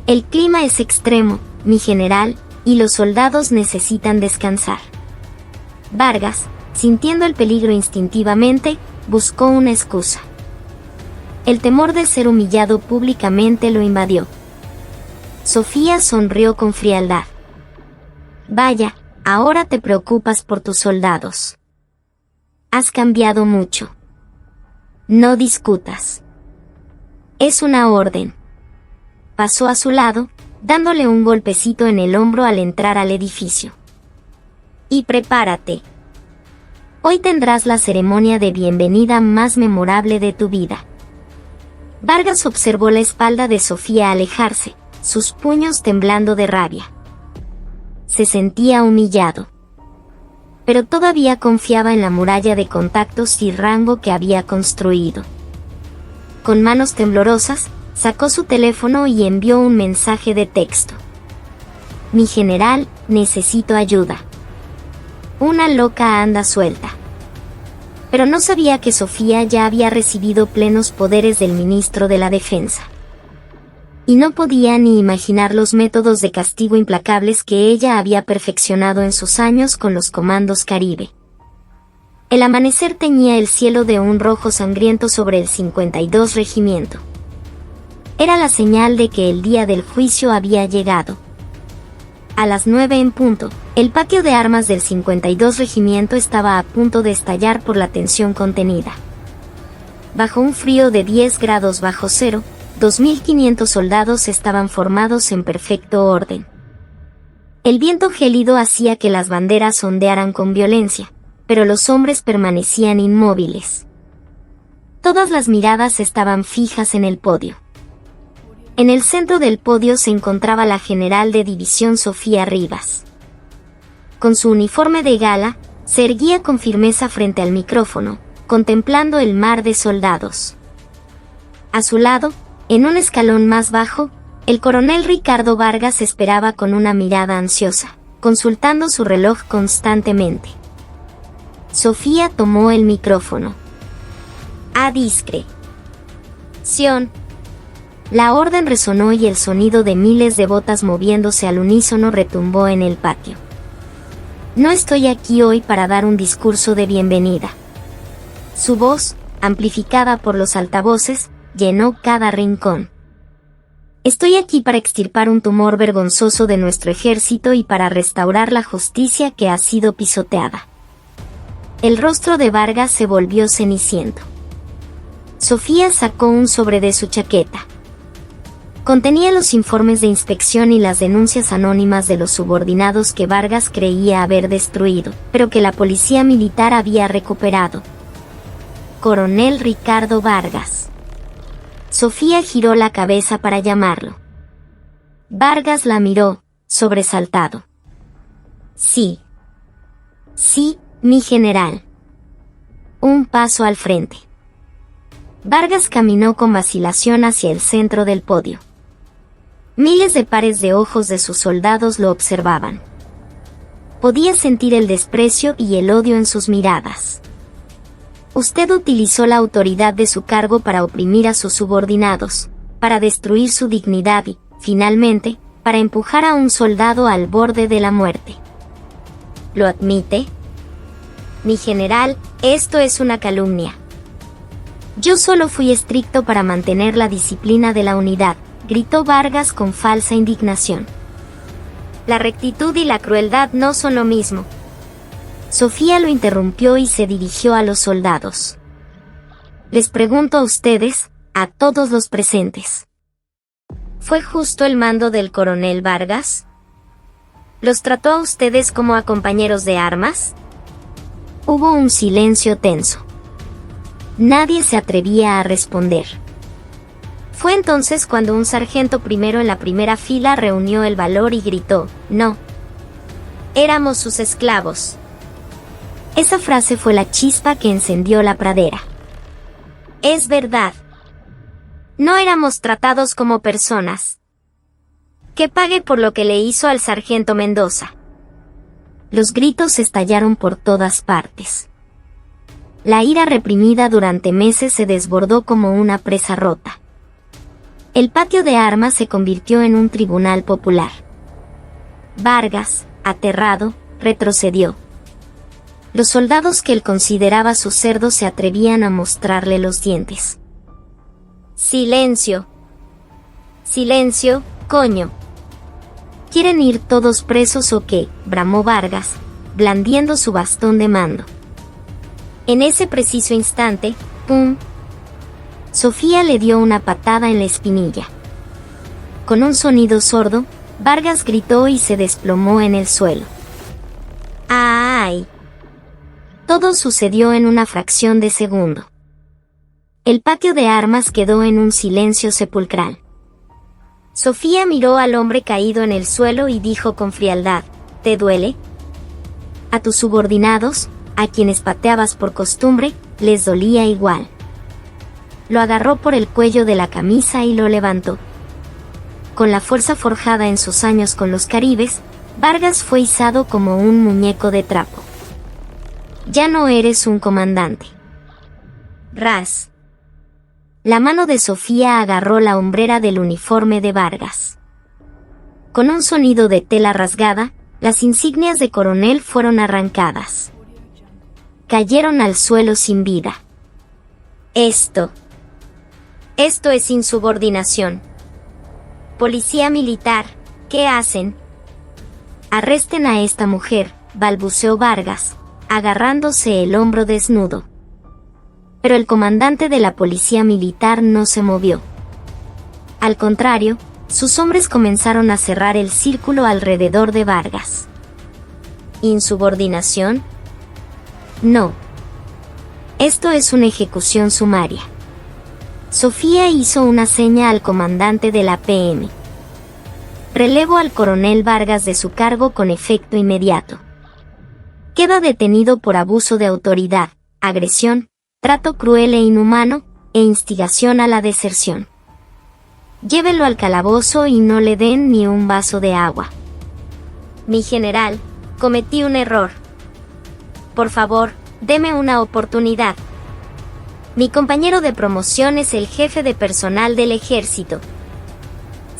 El clima es extremo, mi general, y los soldados necesitan descansar. Vargas, sintiendo el peligro instintivamente, buscó una excusa. El temor de ser humillado públicamente lo invadió. Sofía sonrió con frialdad. Vaya, ahora te preocupas por tus soldados. Has cambiado mucho. No discutas. Es una orden. Pasó a su lado, dándole un golpecito en el hombro al entrar al edificio. Y prepárate. Hoy tendrás la ceremonia de bienvenida más memorable de tu vida. Vargas observó la espalda de Sofía alejarse, sus puños temblando de rabia. Se sentía humillado. Pero todavía confiaba en la muralla de contactos y rango que había construido. Con manos temblorosas, sacó su teléfono y envió un mensaje de texto. Mi general, necesito ayuda. Una loca anda suelta. Pero no sabía que Sofía ya había recibido plenos poderes del ministro de la Defensa. Y no podía ni imaginar los métodos de castigo implacables que ella había perfeccionado en sus años con los comandos Caribe. El amanecer teñía el cielo de un rojo sangriento sobre el 52 regimiento. Era la señal de que el día del juicio había llegado. A las 9 en punto, el patio de armas del 52 regimiento estaba a punto de estallar por la tensión contenida. Bajo un frío de 10 grados bajo cero, 2.500 soldados estaban formados en perfecto orden. El viento gélido hacía que las banderas ondearan con violencia, pero los hombres permanecían inmóviles. Todas las miradas estaban fijas en el podio. En el centro del podio se encontraba la general de división Sofía Rivas. Con su uniforme de gala, se erguía con firmeza frente al micrófono, contemplando el mar de soldados. A su lado, en un escalón más bajo, el coronel Ricardo Vargas esperaba con una mirada ansiosa, consultando su reloj constantemente. Sofía tomó el micrófono. A discreción. La orden resonó y el sonido de miles de botas moviéndose al unísono retumbó en el patio. No estoy aquí hoy para dar un discurso de bienvenida. Su voz, amplificada por los altavoces, llenó cada rincón. Estoy aquí para extirpar un tumor vergonzoso de nuestro ejército y para restaurar la justicia que ha sido pisoteada. El rostro de Vargas se volvió ceniciento. Sofía sacó un sobre de su chaqueta. Contenía los informes de inspección y las denuncias anónimas de los subordinados que Vargas creía haber destruido, pero que la policía militar había recuperado. Coronel Ricardo Vargas. Sofía giró la cabeza para llamarlo. Vargas la miró, sobresaltado. Sí. Sí, mi general. Un paso al frente. Vargas caminó con vacilación hacia el centro del podio. Miles de pares de ojos de sus soldados lo observaban. Podía sentir el desprecio y el odio en sus miradas. Usted utilizó la autoridad de su cargo para oprimir a sus subordinados, para destruir su dignidad y, finalmente, para empujar a un soldado al borde de la muerte. ¿Lo admite? Mi general, esto es una calumnia. Yo solo fui estricto para mantener la disciplina de la unidad, gritó Vargas con falsa indignación. La rectitud y la crueldad no son lo mismo. Sofía lo interrumpió y se dirigió a los soldados. Les pregunto a ustedes, a todos los presentes. ¿Fue justo el mando del coronel Vargas? ¿Los trató a ustedes como a compañeros de armas? Hubo un silencio tenso. Nadie se atrevía a responder. Fue entonces cuando un sargento primero en la primera fila reunió el valor y gritó, «No. Éramos sus esclavos». Esa frase fue la chispa que encendió la pradera. Es verdad. No éramos tratados como personas. Que pague por lo que le hizo al sargento Mendoza. Los gritos estallaron por todas partes. La ira reprimida durante meses se desbordó como una presa rota. El patio de armas se convirtió en un tribunal popular. Vargas, aterrado, retrocedió. Los soldados que él consideraba sus cerdos se atrevían a mostrarle los dientes. ¡Silencio! ¡Silencio, coño! ¿Quieren ir todos presos o qué?, bramó Vargas, blandiendo su bastón de mando. En ese preciso instante, ¡pum!, Sofía le dio una patada en la espinilla. Con un sonido sordo, Vargas gritó y se desplomó en el suelo. ¡Ay! Todo sucedió en una fracción de segundo. El patio de armas quedó en un silencio sepulcral. Sofía miró al hombre caído en el suelo y dijo con frialdad: ¿te duele? A tus subordinados, a quienes pateabas por costumbre, les dolía igual. Lo agarró por el cuello de la camisa y lo levantó. Con la fuerza forjada en sus años con los caribes, Vargas fue izado como un muñeco de trapo. Ya no eres un comandante. Ras. La mano de Sofía agarró la hombrera del uniforme de Vargas. Con un sonido de tela rasgada, las insignias de coronel fueron arrancadas. Cayeron al suelo sin vida. Esto es insubordinación. Policía militar, ¿qué hacen? Arresten a esta mujer, balbuceó Vargas, agarrándose el hombro desnudo. Pero el comandante de la policía militar no se movió. Al contrario, sus hombres comenzaron a cerrar el círculo alrededor de Vargas. ¿Insubordinación? No. Esto es una ejecución sumaria. Sofía hizo una seña al comandante de la PM. Relevo al coronel Vargas de su cargo con efecto inmediato. Queda detenido por abuso de autoridad, agresión, trato cruel e inhumano, e instigación a la deserción. Llévenlo al calabozo y no le den ni un vaso de agua. Mi general, cometí un error. Por favor, deme una oportunidad. Mi compañero de promoción es el jefe de personal del ejército.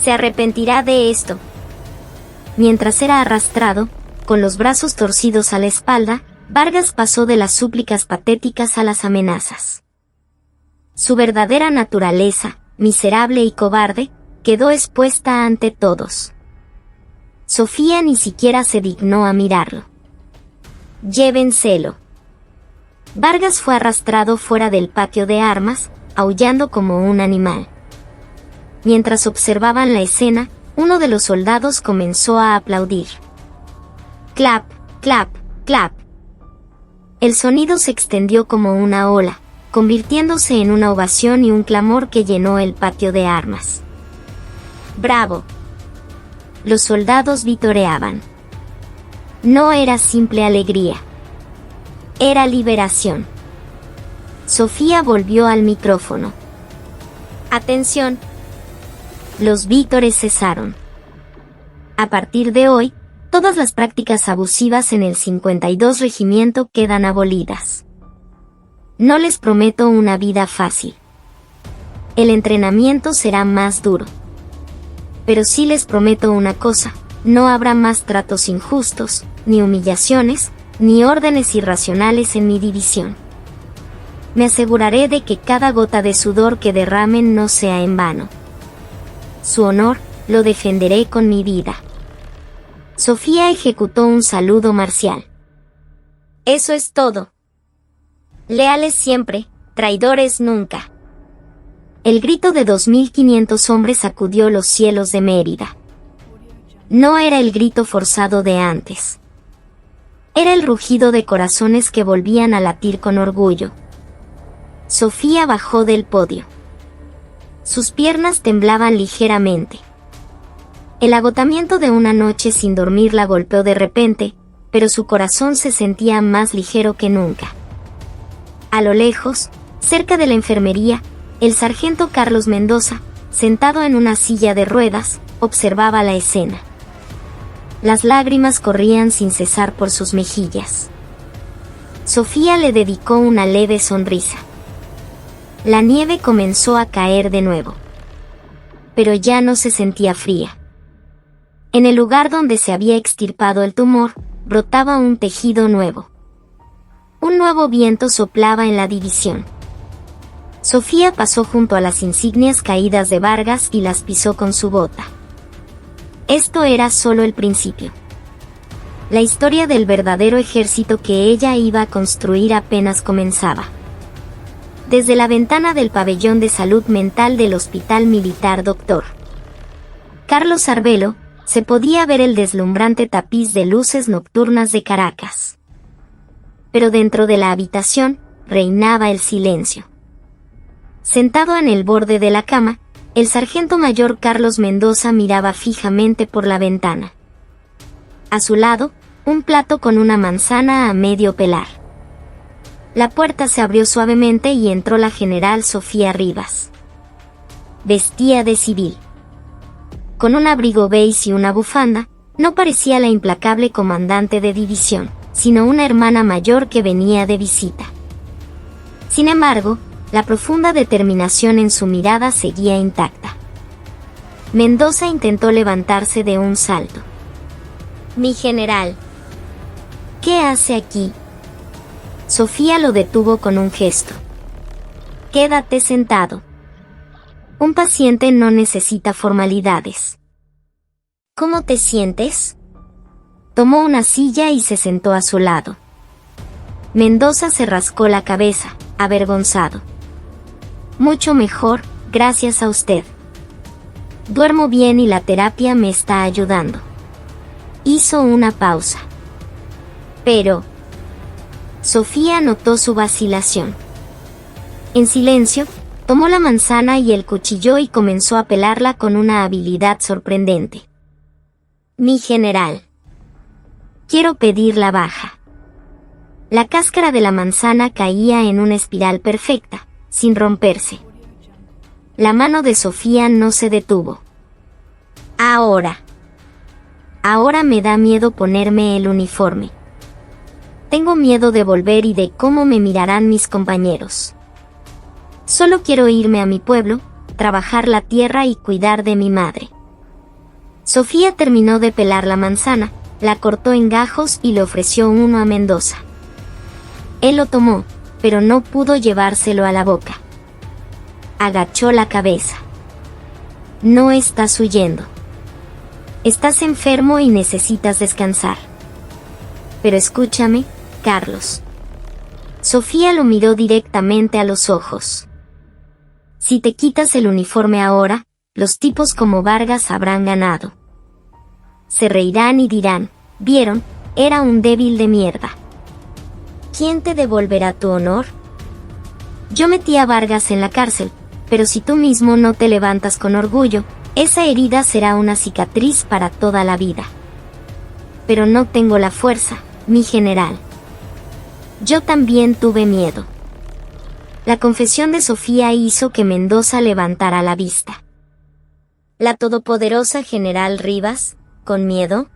Se arrepentirá de esto. Mientras era arrastrado, con los brazos torcidos a la espalda, Vargas pasó de las súplicas patéticas a las amenazas. Su verdadera naturaleza, miserable y cobarde, quedó expuesta ante todos. Sofía ni siquiera se dignó a mirarlo. Llévenselo. Vargas fue arrastrado fuera del patio de armas, aullando como un animal. Mientras observaban la escena, uno de los soldados comenzó a aplaudir. Clap, clap, clap. El sonido se extendió como una ola, convirtiéndose en una ovación y un clamor que llenó el patio de armas. ¡Bravo! Los soldados vitoreaban. No era simple alegría. Era liberación. Sofía volvió al micrófono. ¡Atención! Los vítores cesaron. A partir de hoy, todas las prácticas abusivas en el 52 Regimiento quedan abolidas. No les prometo una vida fácil. El entrenamiento será más duro. Pero sí les prometo una cosa: no habrá más tratos injustos, ni humillaciones, ni órdenes irracionales en mi división. Me aseguraré de que cada gota de sudor que derramen no sea en vano. Su honor, lo defenderé con mi vida. Sofía ejecutó un saludo marcial. Eso es todo. Leales siempre, traidores nunca. El grito de 2.500 hombres sacudió los cielos de Mérida. No era el grito forzado de antes. Era el rugido de corazones que volvían a latir con orgullo. Sofía bajó del podio. Sus piernas temblaban ligeramente. El agotamiento de una noche sin dormir la golpeó de repente, pero su corazón se sentía más ligero que nunca. A lo lejos, cerca de la enfermería, el sargento Carlos Mendoza, sentado en una silla de ruedas, observaba la escena. Las lágrimas corrían sin cesar por sus mejillas. Sofía le dedicó una leve sonrisa. La nieve comenzó a caer de nuevo. Pero ya no se sentía fría. En el lugar donde se había extirpado el tumor, brotaba un tejido nuevo. Un nuevo viento soplaba en la división. Sofía pasó junto a las insignias caídas de Vargas y las pisó con su bota. Esto era solo el principio. La historia del verdadero ejército que ella iba a construir apenas comenzaba. Desde la ventana del pabellón de salud mental del Hospital Militar Dr. Carlos Arvelo, se podía ver el deslumbrante tapiz de luces nocturnas de Caracas. Pero dentro de la habitación, reinaba el silencio. Sentado en el borde de la cama, el sargento mayor Carlos Mendoza miraba fijamente por la ventana. A su lado, un plato con una manzana a medio pelar. La puerta se abrió suavemente y entró la general Sofía Rivas. Vestía de civil. Con un abrigo beige y una bufanda, no parecía la implacable comandante de división, sino una hermana mayor que venía de visita. Sin embargo, la profunda determinación en su mirada seguía intacta. Mendoza intentó levantarse de un salto. «Mi general, ¿qué hace aquí?». Sofía lo detuvo con un gesto. «Quédate sentado. Un paciente no necesita formalidades». «¿Cómo te sientes?». Tomó una silla y se sentó a su lado. Mendoza se rascó la cabeza, avergonzado. «Mucho mejor, gracias a usted. Duermo bien y la terapia me está ayudando». Hizo una pausa. «Pero...». Sofía notó su vacilación. En silencio, tomó la manzana y el cuchillo y comenzó a pelarla con una habilidad sorprendente. «Mi general. Quiero pedir la baja». La cáscara de la manzana caía en una espiral perfecta, sin romperse. La mano de Sofía no se detuvo. Ahora me da miedo ponerme el uniforme. Tengo miedo de volver y de cómo me mirarán mis compañeros. Solo quiero irme a mi pueblo, trabajar la tierra y cuidar de mi madre». Sofía terminó de pelar la manzana, la cortó en gajos y le ofreció uno a Mendoza. Él lo tomó, pero no pudo llevárselo a la boca. Agachó la cabeza. «No estás huyendo. Estás enfermo y necesitas descansar. Pero escúchame, Carlos». Sofía lo miró directamente a los ojos. «Si te quitas el uniforme ahora, los tipos como Vargas habrán ganado. Se reirán y dirán, ¿vieron? Era un débil de mierda. ¿Quién te devolverá tu honor? Yo metí a Vargas en la cárcel, pero si tú mismo no te levantas con orgullo, esa herida será una cicatriz para toda la vida. Pero no tengo la fuerza, mi general. Yo también tuve miedo». La confesión de Sofía hizo que Mendoza levantara la vista. «¿La todopoderosa general Rivas, con miedo?».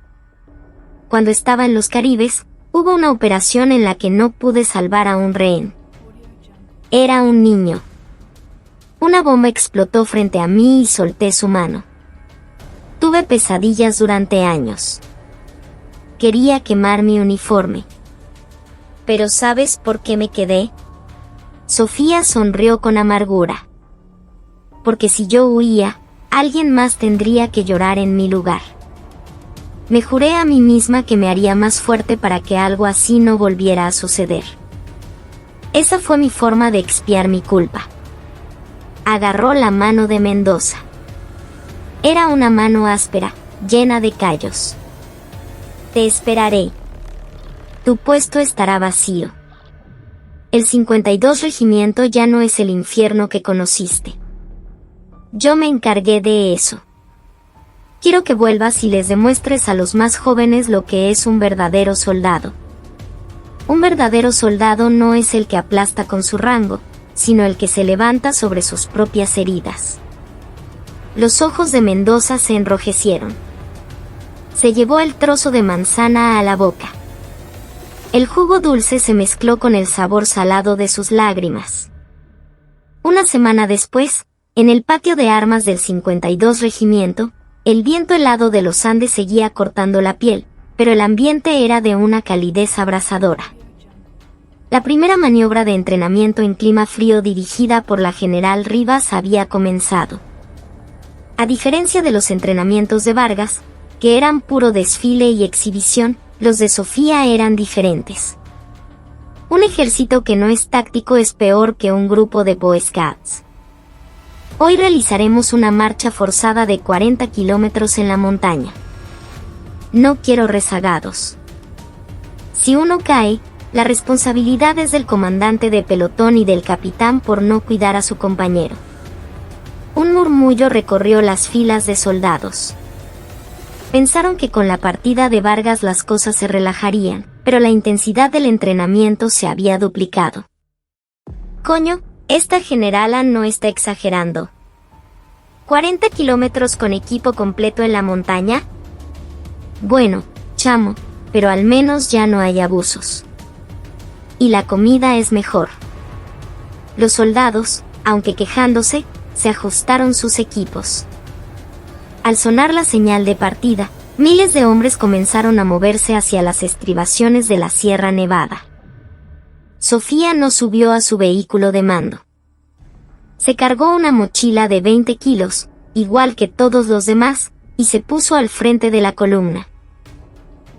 «Cuando estaba en los Caribes, hubo una operación en la que no pude salvar a un rehén. Era un niño. Una bomba explotó frente a mí y solté su mano. Tuve pesadillas durante años. Quería quemar mi uniforme. Pero ¿sabes por qué me quedé?». Sofía sonrió con amargura. «Porque si yo huía, alguien más tendría que llorar en mi lugar. Me juré a mí misma que me haría más fuerte para que algo así no volviera a suceder. Esa fue mi forma de expiar mi culpa». Agarró la mano de Mendoza. Era una mano áspera, llena de callos. «Te esperaré. Tu puesto estará vacío. El 52 Regimiento ya no es el infierno que conociste. Yo me encargué de eso. Quiero que vuelvas y les demuestres a los más jóvenes lo que es un verdadero soldado. Un verdadero soldado no es el que aplasta con su rango, sino el que se levanta sobre sus propias heridas. Los ojos de Mendoza se enrojecieron. Se llevó el trozo de manzana a la boca. El jugo dulce se mezcló con el sabor salado de sus lágrimas. Una semana después, en el patio de armas del 52 Regimiento, el viento helado de los Andes seguía cortando la piel, pero el ambiente era de una calidez abrasadora. La primera maniobra de entrenamiento en clima frío dirigida por la general Rivas había comenzado. A diferencia de los entrenamientos de Vargas, que eran puro desfile y exhibición, los de Sofía eran diferentes. Un ejército que no es táctico es peor que un grupo de Boy Scouts. Hoy realizaremos una marcha forzada de 40 kilómetros en la montaña. No quiero rezagados. Si uno cae, la responsabilidad es del comandante de pelotón y del capitán por no cuidar a su compañero. Un murmullo recorrió las filas de soldados. Pensaron que con la partida de Vargas las cosas se relajarían, pero la intensidad del entrenamiento se había duplicado. Coño, esta generala no está exagerando. ¿40 kilómetros con equipo completo en la montaña? Bueno, chamo, pero al menos ya no hay abusos. Y la comida es mejor. Los soldados, aunque quejándose, se ajustaron sus equipos. Al sonar la señal de partida, miles de hombres comenzaron a moverse hacia las estribaciones de la Sierra Nevada. Sofía no subió a su vehículo de mando. Se cargó una mochila de 20 kilos, igual que todos los demás, y se puso al frente de la columna.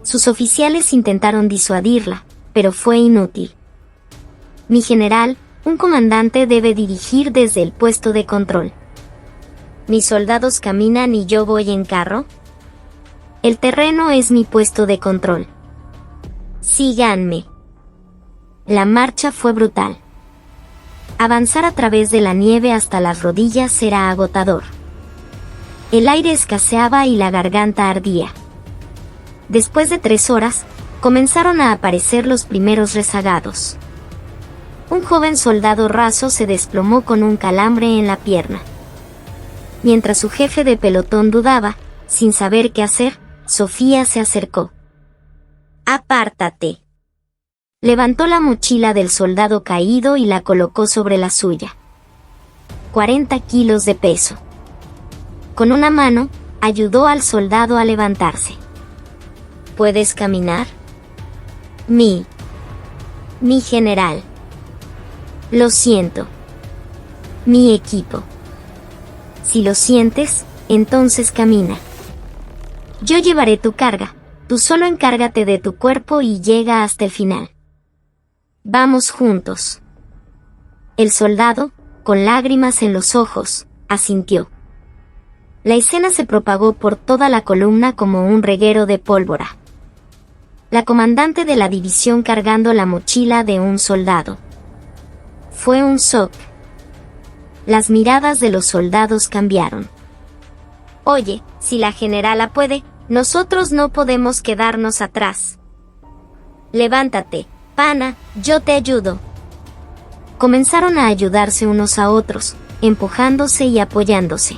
Sus oficiales intentaron disuadirla, pero fue inútil. Mi general, un comandante debe dirigir desde el puesto de control. ¿Mis soldados caminan y yo voy en carro? El terreno es mi puesto de control. Síganme. La marcha fue brutal. Avanzar a través de la nieve hasta las rodillas era agotador. El aire escaseaba y la garganta ardía. Después de 3 horas, comenzaron a aparecer los primeros rezagados. Un joven soldado raso se desplomó con un calambre en la pierna. Mientras su jefe de pelotón dudaba, sin saber qué hacer, Sofía se acercó. «Apártate». Levantó la mochila del soldado caído y la colocó sobre la suya. 40 kilos de peso. Con una mano, ayudó al soldado a levantarse. ¿Puedes caminar? Mi general. Lo siento. Mi equipo. Si lo sientes, entonces camina. Yo llevaré tu carga, tú solo encárgate de tu cuerpo y llega hasta el final. Vamos juntos. El soldado, con lágrimas en los ojos, asintió. La escena se propagó por toda la columna como un reguero de pólvora. La comandante de la división cargando la mochila de un soldado. Fue un shock. Las miradas de los soldados cambiaron. Oye, si la generala puede, nosotros no podemos quedarnos atrás. Levántate, pana, yo te ayudo. Comenzaron a ayudarse unos a otros, empujándose y apoyándose.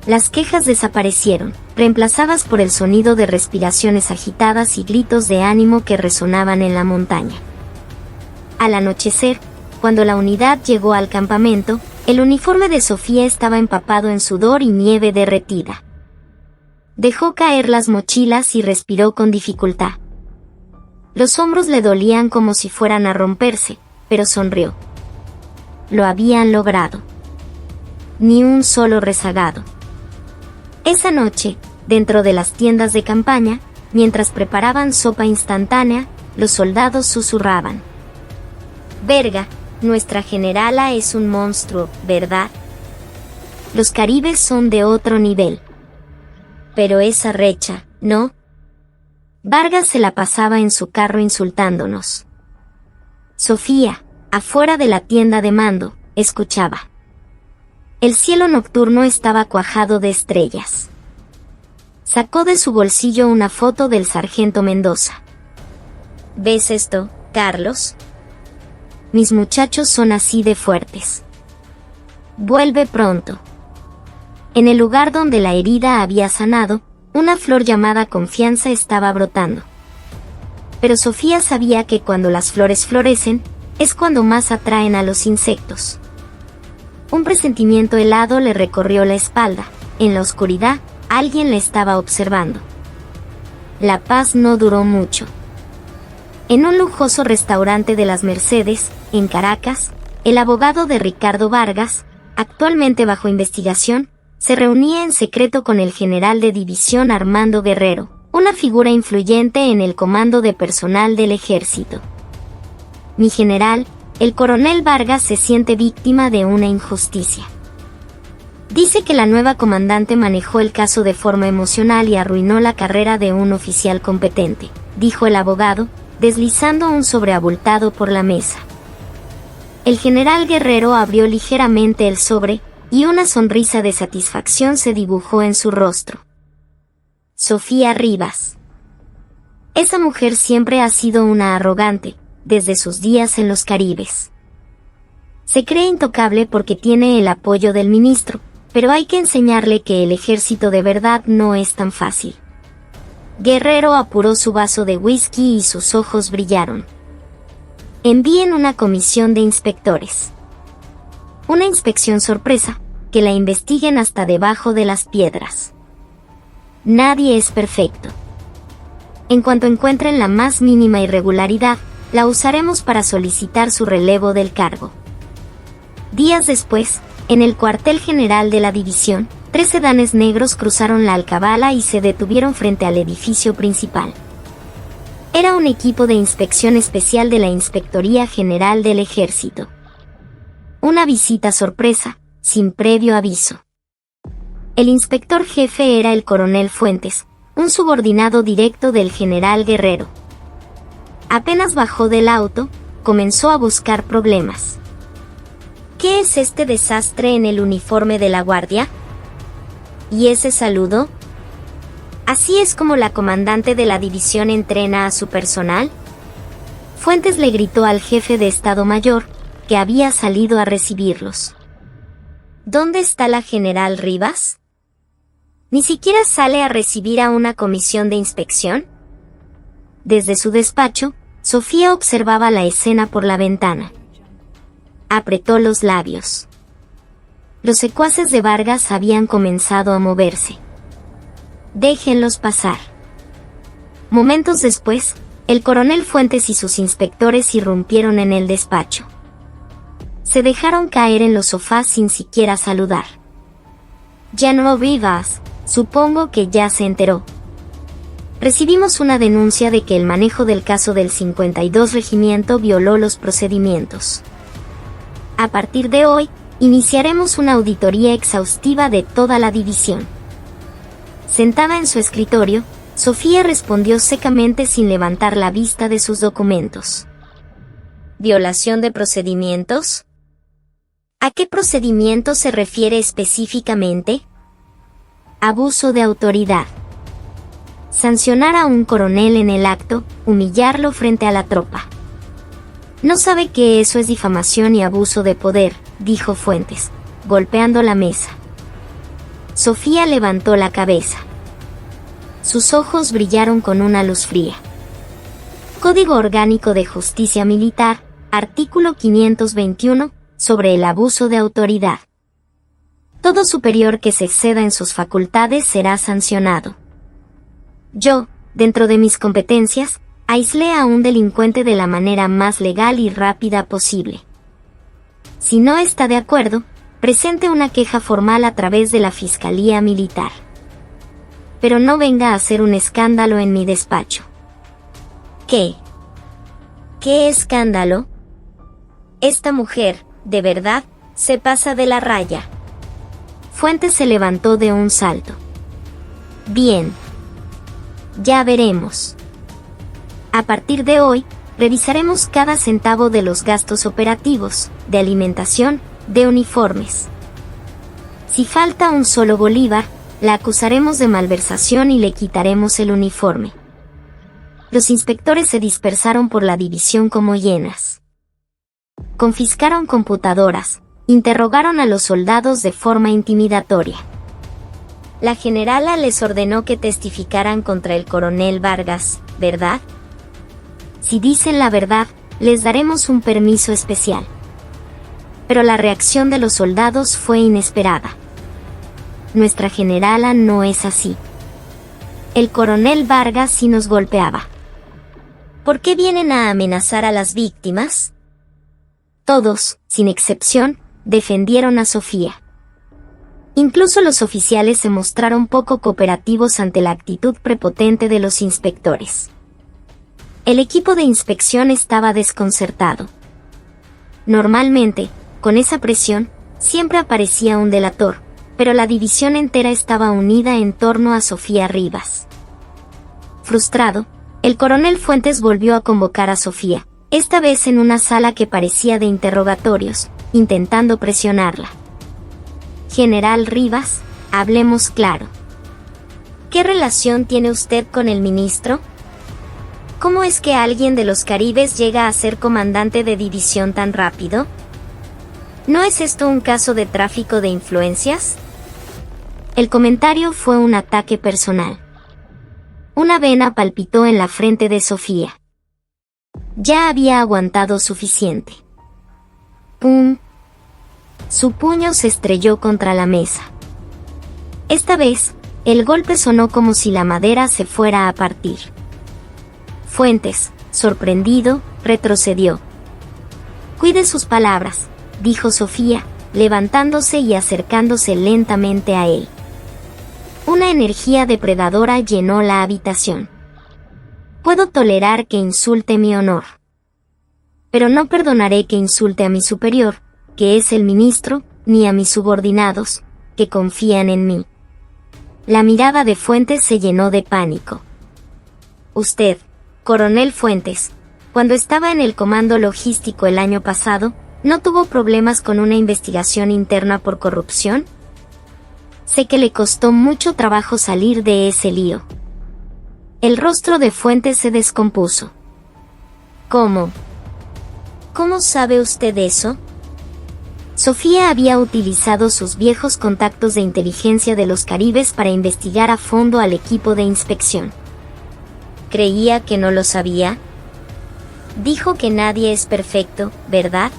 Las quejas desaparecieron, reemplazadas por el sonido de respiraciones agitadas y gritos de ánimo que resonaban en la montaña. Al anochecer, cuando la unidad llegó al campamento, el uniforme de Sofía estaba empapado en sudor y nieve derretida. Dejó caer las mochilas y respiró con dificultad. Los hombros le dolían como si fueran a romperse, pero sonrió. Lo habían logrado. Ni un solo rezagado. Esa noche, dentro de las tiendas de campaña, mientras preparaban sopa instantánea, los soldados susurraban. «Verga, nuestra generala es un monstruo, ¿verdad? Los caribes son de otro nivel. Pero esa recha, ¿no?» Vargas se la pasaba en su carro insultándonos. Sofía, afuera de la tienda de mando, escuchaba. El cielo nocturno estaba cuajado de estrellas. Sacó de su bolsillo una foto del sargento Mendoza. ¿Ves esto, Carlos? Mis muchachos son así de fuertes. Vuelve pronto. En el lugar donde la herida había sanado, una flor llamada confianza estaba brotando. Pero Sofía sabía que cuando las flores florecen, es cuando más atraen a los insectos. Un presentimiento helado le recorrió la espalda. En la oscuridad, alguien le estaba observando. La paz no duró mucho. En un lujoso restaurante de las Mercedes, en Caracas, el abogado de Ricardo Vargas, actualmente bajo investigación, se reunía en secreto con el general de división Armando Guerrero, una figura influyente en el comando de personal del ejército. Mi general, el coronel Vargas se siente víctima de una injusticia. Dice que la nueva comandante manejó el caso de forma emocional y arruinó la carrera de un oficial competente, dijo el abogado, deslizando un sobre abultado por la mesa. El general Guerrero abrió ligeramente el sobre, y una sonrisa de satisfacción se dibujó en su rostro. Sofía Rivas. Esa mujer siempre ha sido una arrogante, desde sus días en los Caribes. Se cree intocable porque tiene el apoyo del ministro, pero hay que enseñarle que el ejército de verdad no es tan fácil. Guerrero apuró su vaso de whisky y sus ojos brillaron. Envíen una comisión de inspectores. Una inspección sorpresa, que la investiguen hasta debajo de las piedras. Nadie es perfecto. En cuanto encuentren la más mínima irregularidad, la usaremos para solicitar su relevo del cargo. Días después, en el cuartel general de la división, 3 sedanes negros cruzaron la alcabala y se detuvieron frente al edificio principal. Era un equipo de inspección especial de la Inspectoría General del Ejército. Una visita sorpresa, sin previo aviso. El inspector jefe era el coronel Fuentes, un subordinado directo del general Guerrero. Apenas bajó del auto, comenzó a buscar problemas. ¿Qué es este desastre en el uniforme de la guardia? ¿Y ese saludo? ¿Así es como la comandante de la división entrena a su personal? Fuentes le gritó al jefe de Estado Mayor, que había salido a recibirlos. ¿Dónde está la general Rivas? ¿Ni siquiera sale a recibir a una comisión de inspección? Desde su despacho, Sofía observaba la escena por la ventana. Apretó los labios. Los secuaces de Vargas habían comenzado a moverse. Déjenlos pasar. Momentos después, el coronel Fuentes y sus inspectores irrumpieron en el despacho. Se dejaron caer en los sofás sin siquiera saludar. General Rivas, supongo que ya se enteró. Recibimos una denuncia de que el manejo del caso del 52 Regimiento violó los procedimientos. A partir de hoy, iniciaremos una auditoría exhaustiva de toda la división. Sentada en su escritorio, Sofía respondió secamente sin levantar la vista de sus documentos. ¿Violación de procedimientos? ¿A qué procedimiento se refiere específicamente? Abuso de autoridad. Sancionar a un coronel en el acto, humillarlo frente a la tropa. No sabe que eso es difamación y abuso de poder, dijo Fuentes, golpeando la mesa. Sofía levantó la cabeza. Sus ojos brillaron con una luz fría. Código Orgánico de Justicia Militar, artículo 521, sobre el abuso de autoridad. Todo superior que se exceda en sus facultades será sancionado. Yo, dentro de mis competencias, aislé a un delincuente de la manera más legal y rápida posible. Si no está de acuerdo, presente una queja formal a través de la Fiscalía Militar. Pero no venga a hacer un escándalo en mi despacho. ¿Qué? ¿Qué escándalo? Esta mujer, de verdad, se pasa de la raya. Fuentes se levantó de un salto. Bien. Ya veremos. A partir de hoy, revisaremos cada centavo de los gastos operativos, de alimentación, de uniformes. Si falta un solo bolívar, La acusaremos de malversación y le quitaremos el uniforme. Los inspectores se dispersaron por la división como hienas. Confiscaron computadoras, interrogaron a los soldados de forma intimidatoria. La generala les ordenó que testificaran contra el coronel Vargas, ¿verdad? Si dicen la verdad, les daremos un permiso especial. Pero la reacción de los soldados fue inesperada. Nuestra generala no es así. El coronel Vargas sí nos golpeaba. ¿Por qué vienen a amenazar a las víctimas? Todos, sin excepción, defendieron a Sofía. Incluso los oficiales se mostraron poco cooperativos ante la actitud prepotente de los inspectores. El equipo de inspección estaba desconcertado. Normalmente, con esa presión, siempre aparecía un delator, pero la división entera estaba unida en torno a Sofía Rivas. Frustrado, el coronel Fuentes volvió a convocar a Sofía, esta vez en una sala que parecía de interrogatorios, intentando presionarla. General Rivas, hablemos claro. ¿Qué relación tiene usted con el ministro? ¿Cómo es que alguien de los Caribes llega a ser comandante de división tan rápido? ¿No es esto un caso de tráfico de influencias? El comentario fue un ataque personal. Una vena palpitó en la frente de Sofía. Ya había aguantado suficiente. ¡Pum! Su puño se estrelló contra la mesa. Esta vez, el golpe sonó como si la madera se fuera a partir. Fuentes, sorprendido, retrocedió. Cuide sus palabras, dijo Sofía, levantándose y acercándose lentamente a él. Una energía depredadora llenó la habitación. Puedo tolerar que insulte mi honor, pero no perdonaré que insulte a mi superior, que es el ministro, ni a mis subordinados, que confían en mí. La mirada de Fuentes se llenó de pánico. Usted, coronel Fuentes, cuando estaba en el comando logístico el año pasado, ¿no tuvo problemas con una investigación interna por corrupción? Sé que le costó mucho trabajo salir de ese lío. El rostro de Fuentes se descompuso. ¿Cómo? ¿Cómo sabe usted eso? Sofía había utilizado sus viejos contactos de inteligencia de los Caribes para investigar a fondo al equipo de inspección. ¿Creía que no lo sabía? Dijo que nadie es perfecto, ¿verdad?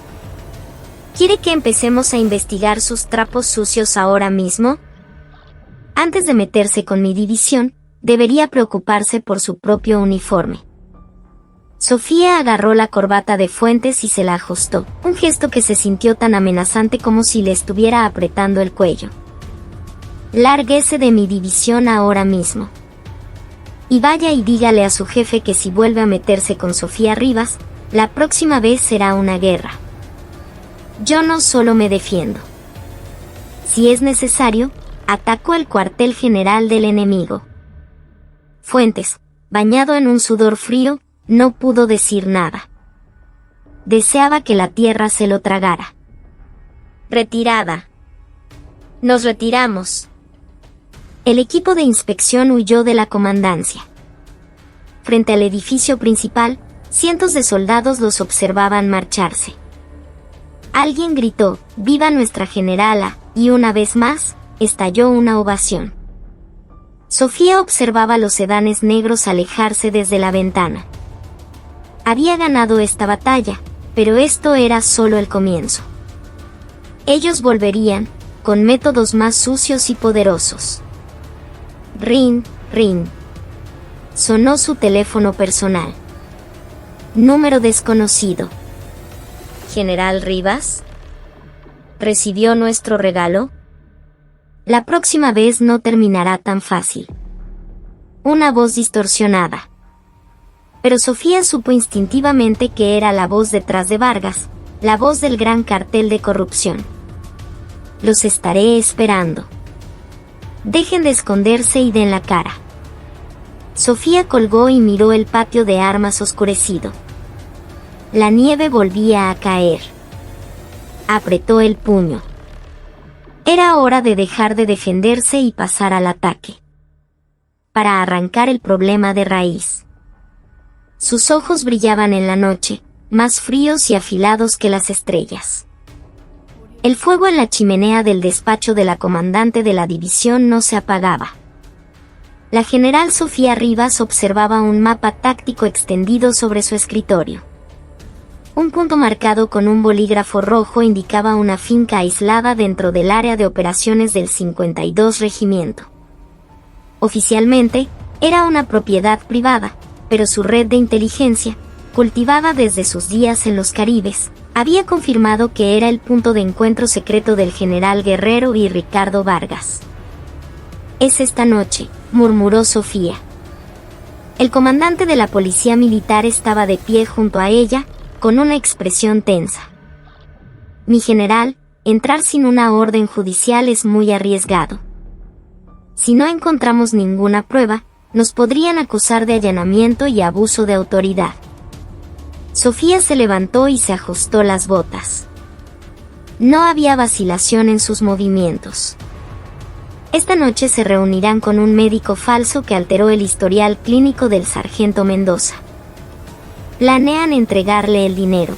¿Quiere que empecemos a investigar sus trapos sucios ahora mismo? Antes de meterse con mi división, debería preocuparse por su propio uniforme. Sofía agarró la corbata de Fuentes y se la ajustó, un gesto que se sintió tan amenazante como si le estuviera apretando el cuello. Lárguese de mi división ahora mismo. Y vaya y dígale a su jefe que si vuelve a meterse con Sofía Rivas, la próxima vez será una guerra. Yo no solo me defiendo. Si es necesario, ataco el cuartel general del enemigo. Fuentes, bañado en un sudor frío, no pudo decir nada. Deseaba que la tierra se lo tragara. Retirada. Nos retiramos. El equipo de inspección huyó de la comandancia. Frente al edificio principal, cientos de soldados los observaban marcharse. Alguien gritó, ¡Viva nuestra generala!, y una vez más, estalló una ovación. Sofía observaba los sedanes negros alejarse desde la ventana. Había ganado esta batalla, pero esto era solo el comienzo. Ellos volverían, con métodos más sucios y poderosos. Ring, ring. Sonó su teléfono personal. Número desconocido. ¿General Rivas? ¿Recibió nuestro regalo? La próxima vez no terminará tan fácil. Una voz distorsionada. Pero Sofía supo instintivamente que era la voz detrás de Vargas, la voz del gran cartel de corrupción. Los estaré esperando. Dejen de esconderse y den la cara. Sofía colgó y miró el patio de armas oscurecido. La nieve volvía a caer. Apretó el puño. Era hora de dejar de defenderse y pasar al ataque. Para arrancar el problema de raíz. Sus ojos brillaban en la noche, más fríos y afilados que las estrellas. El fuego en la chimenea del despacho de la comandante de la división no se apagaba. La general Sofía Rivas observaba un mapa táctico extendido sobre su escritorio. Un punto marcado con un bolígrafo rojo indicaba una finca aislada dentro del área de operaciones del 52 Regimiento. Oficialmente, era una propiedad privada, pero su red de inteligencia, cultivada desde sus días en los Caribes, había confirmado que era el punto de encuentro secreto del general Guerrero y Ricardo Vargas. «Es esta noche», murmuró Sofía. El comandante de la policía militar estaba de pie junto a ella, con una expresión tensa. «Mi general, entrar sin una orden judicial es muy arriesgado. Si no encontramos ninguna prueba, nos podrían acusar de allanamiento y abuso de autoridad». Sofía se levantó y se ajustó las botas. No había vacilación en sus movimientos. Esta noche se reunirán con un médico falso que alteró el historial clínico del sargento Mendoza. Planean entregarle el dinero.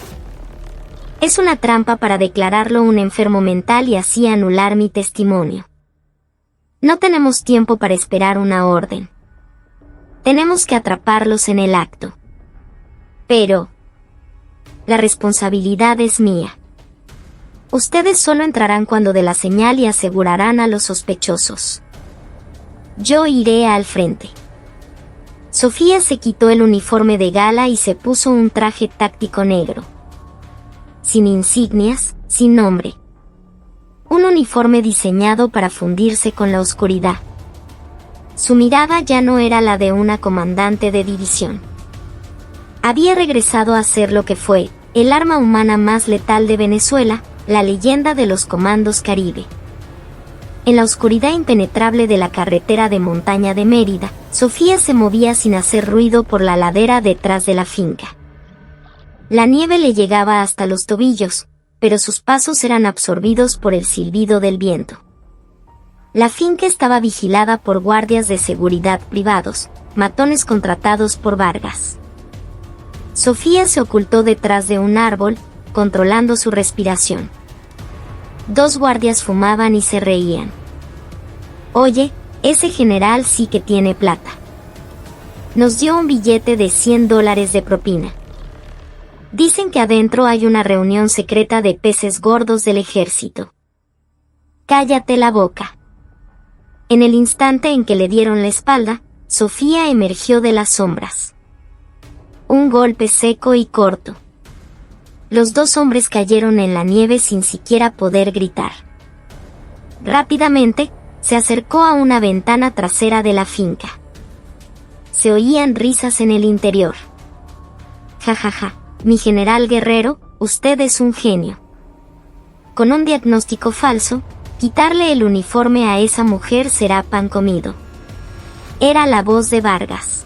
Es una trampa para declararlo un enfermo mental y así anular mi testimonio. No tenemos tiempo para esperar una orden. Tenemos que atraparlos en el acto. Pero la responsabilidad es mía. Ustedes solo entrarán cuando dé la señal y asegurarán a los sospechosos. Yo iré al frente. Sofía se quitó el uniforme de gala y se puso un traje táctico negro. Sin insignias, sin nombre. Un uniforme diseñado para fundirse con la oscuridad. Su mirada ya no era la de una comandante de división. Había regresado a ser lo que fue, el arma humana más letal de Venezuela, la leyenda de los comandos Caribe. En la oscuridad impenetrable de la carretera de montaña de Mérida, Sofía se movía sin hacer ruido por la ladera detrás de la finca. La nieve le llegaba hasta los tobillos, pero sus pasos eran absorbidos por el silbido del viento. La finca estaba vigilada por guardias de seguridad privados, matones contratados por Vargas. Sofía se ocultó detrás de un árbol, controlando su respiración. 2 guardias fumaban y se reían. «Oye, ese general sí que tiene plata. Nos dio un billete de $100 de propina. Dicen que adentro hay una reunión secreta de peces gordos del ejército». «Cállate la boca». En el instante en que le dieron la espalda, Sofía emergió de las sombras. Un golpe seco y corto. Los 2 hombres cayeron en la nieve sin siquiera poder gritar. Rápidamente, se acercó a una ventana trasera de la finca. Se oían risas en el interior. «Ja ja ja, mi general Guerrero, usted es un genio». Con un diagnóstico falso, quitarle el uniforme a esa mujer será pan comido. Era la voz de Vargas.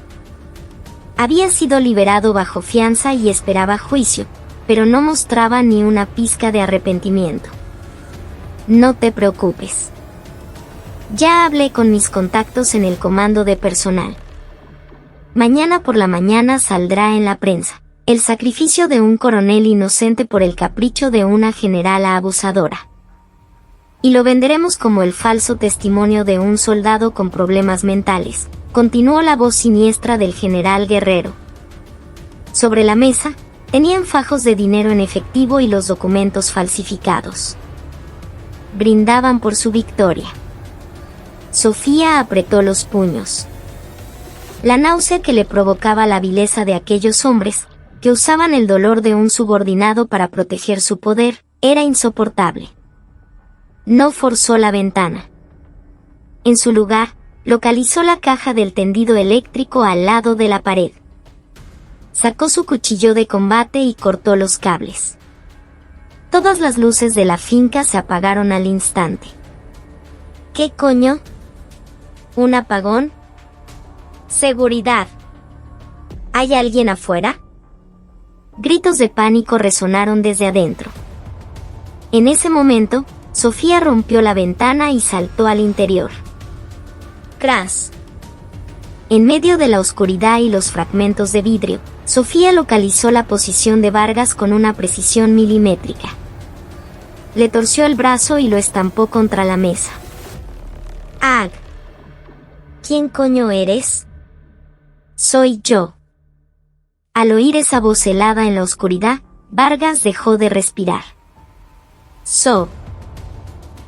Había sido liberado bajo fianza y esperaba juicio, pero no mostraba ni una pizca de arrepentimiento. «No te preocupes. Ya hablé con mis contactos en el comando de personal. Mañana por la mañana saldrá en la prensa el sacrificio de un coronel inocente por el capricho de una generala abusadora. Y lo venderemos como el falso testimonio de un soldado con problemas mentales», continuó la voz siniestra del general Guerrero. Sobre la mesa, tenían fajos de dinero en efectivo y los documentos falsificados. Brindaban por su victoria. Sofía apretó los puños. La náusea que le provocaba la vileza de aquellos hombres, que usaban el dolor de un subordinado para proteger su poder, era insoportable. No forzó la ventana. En su lugar, localizó la caja del tendido eléctrico al lado de la pared. Sacó su cuchillo de combate y cortó los cables. Todas las luces de la finca se apagaron al instante. ¿Qué coño? ¿Un apagón? ¡Seguridad! ¿Hay alguien afuera? Gritos de pánico resonaron desde adentro. En ese momento, Sofía rompió la ventana y saltó al interior. ¡Cras! En medio de la oscuridad y los fragmentos de vidrio, Sofía localizó la posición de Vargas con una precisión milimétrica. Le torció el brazo y lo estampó contra la mesa. ¡Ag! ¿Quién coño eres? Soy yo. Al oír esa voz helada en la oscuridad, Vargas dejó de respirar.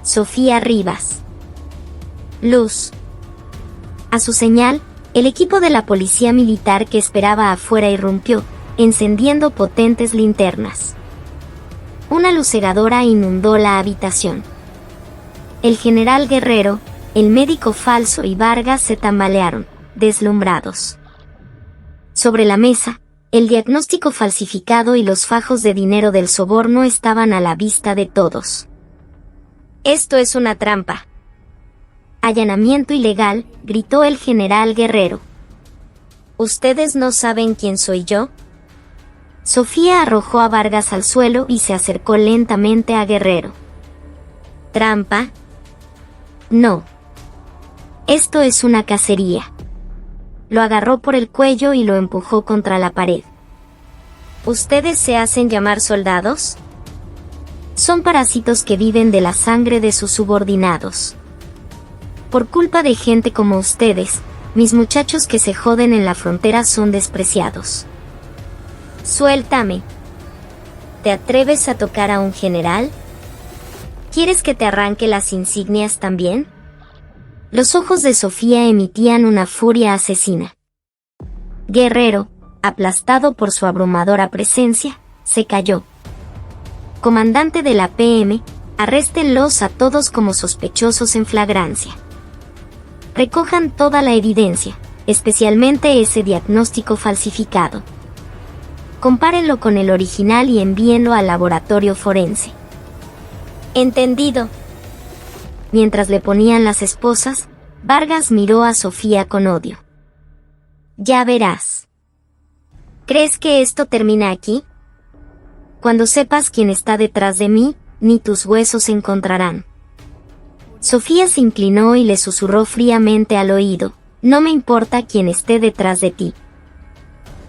Sofía Rivas. Luz. A su señal, el equipo de la policía militar que esperaba afuera irrumpió, encendiendo potentes linternas. Una luz cegadora inundó la habitación. El general Guerrero, el médico falso y Vargas se tambalearon, deslumbrados. Sobre la mesa, el diagnóstico falsificado y los fajos de dinero del soborno estaban a la vista de todos. «Esto es una trampa». «Allanamiento ilegal», gritó el general Guerrero. «¿Ustedes no saben quién soy yo?». Sofía arrojó a Vargas al suelo y se acercó lentamente a Guerrero. «¿Trampa? No. Esto es una cacería». Lo agarró por el cuello y lo empujó contra la pared. ¿Ustedes se hacen llamar soldados? Son parásitos que viven de la sangre de sus subordinados. Por culpa de gente como ustedes, mis muchachos que se joden en la frontera son despreciados. Suéltame. ¿Te atreves a tocar a un general? ¿Quieres que te arranque las insignias también? Los ojos de Sofía emitían una furia asesina. Guerrero, aplastado por su abrumadora presencia, se cayó. Comandante de la PM, arréstenlos a todos como sospechosos en flagrancia. Recojan toda la evidencia, especialmente ese diagnóstico falsificado. Compárenlo con el original y envíenlo al laboratorio forense. Entendido. Mientras le ponían las esposas, Vargas miró a Sofía con odio. Ya verás. ¿Crees que esto termina aquí? Cuando sepas quién está detrás de mí, ni tus huesos se encontrarán. Sofía se inclinó y le susurró fríamente al oído, no me importa quién esté detrás de ti.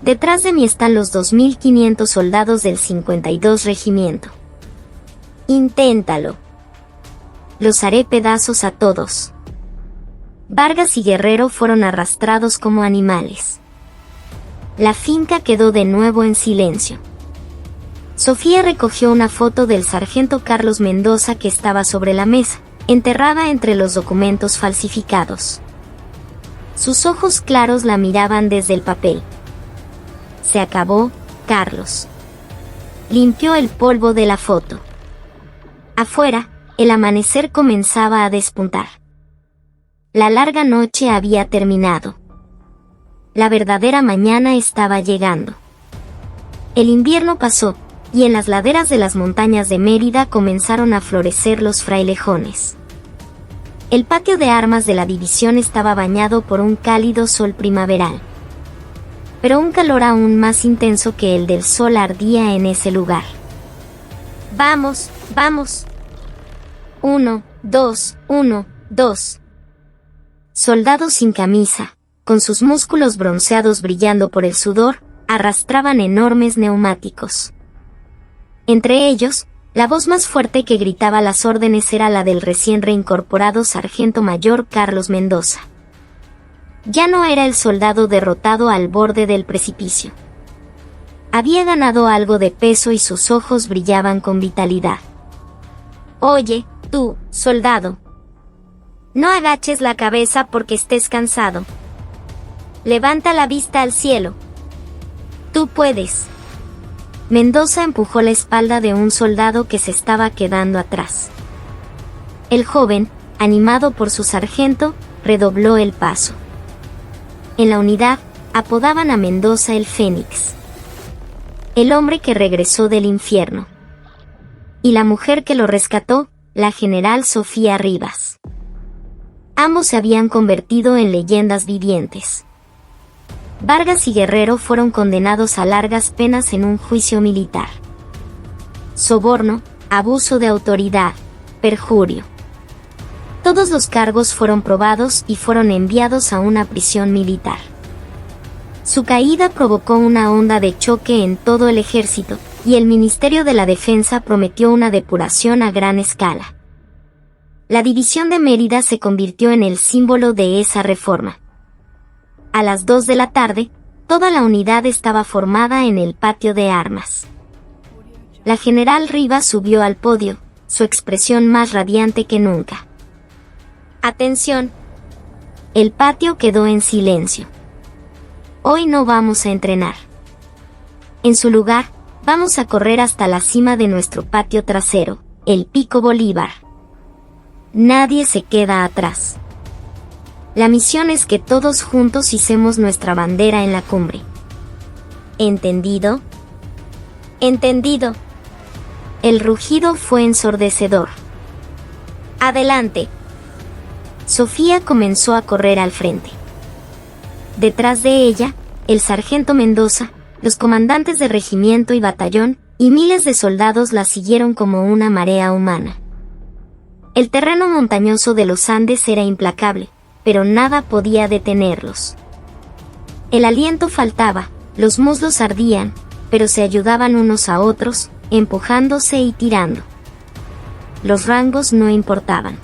Detrás de mí están los 2.500 soldados del 52 Regimiento. Inténtalo. Los haré pedazos a todos. Vargas y Guerrero fueron arrastrados como animales. La finca quedó de nuevo en silencio. Sofía recogió una foto del sargento Carlos Mendoza que estaba sobre la mesa, enterrada entre los documentos falsificados. Sus ojos claros la miraban desde el papel. Se acabó, Carlos. Limpió el polvo de la foto. Afuera, el amanecer comenzaba a despuntar. La larga noche había terminado. La verdadera mañana estaba llegando. El invierno pasó, y en las laderas de las montañas de Mérida comenzaron a florecer los frailejones. El patio de armas de la división estaba bañado por un cálido sol primaveral. Pero un calor aún más intenso que el del sol ardía en ese lugar. ¡Vamos, vamos! 1, 2, 1, 2. Soldados sin camisa, con sus músculos bronceados brillando por el sudor, arrastraban enormes neumáticos. Entre ellos, la voz más fuerte que gritaba las órdenes era la del recién reincorporado sargento mayor Carlos Mendoza. Ya no era el soldado derrotado al borde del precipicio. Había ganado algo de peso y sus ojos brillaban con vitalidad. Oye, tú, soldado. No agaches la cabeza porque estés cansado. Levanta la vista al cielo. Tú puedes. Mendoza empujó la espalda de un soldado que se estaba quedando atrás. El joven, animado por su sargento, redobló el paso. En la unidad, apodaban a Mendoza el Fénix. El hombre que regresó del infierno. Y la mujer que lo rescató, la general Sofía Rivas. Ambos se habían convertido en leyendas vivientes. Vargas y Guerrero fueron condenados a largas penas en un juicio militar. Soborno, abuso de autoridad, perjurio. Todos los cargos fueron probados y fueron enviados a una prisión militar. Su caída provocó una onda de choque en todo el ejército, y el Ministerio de la Defensa prometió una depuración a gran escala. La división de Mérida se convirtió en el símbolo de esa reforma. A las 2 de la tarde, toda la unidad estaba formada en el patio de armas. La general Rivas subió al podio, su expresión más radiante que nunca. «Atención». El patio quedó en silencio. «Hoy no vamos a entrenar. En su lugar, vamos a correr hasta la cima de nuestro patio trasero, el Pico Bolívar. Nadie se queda atrás. La misión es que todos juntos hicemos nuestra bandera en la cumbre. ¿Entendido?». «Entendido». El rugido fue ensordecedor. «Adelante». Sofía comenzó a correr al frente. Detrás de ella, el sargento Mendoza, los comandantes de regimiento y batallón, y miles de soldados la siguieron como una marea humana. El terreno montañoso de los Andes era implacable, pero nada podía detenerlos. El aliento faltaba, los muslos ardían, pero se ayudaban unos a otros, empujándose y tirando. Los rangos no importaban.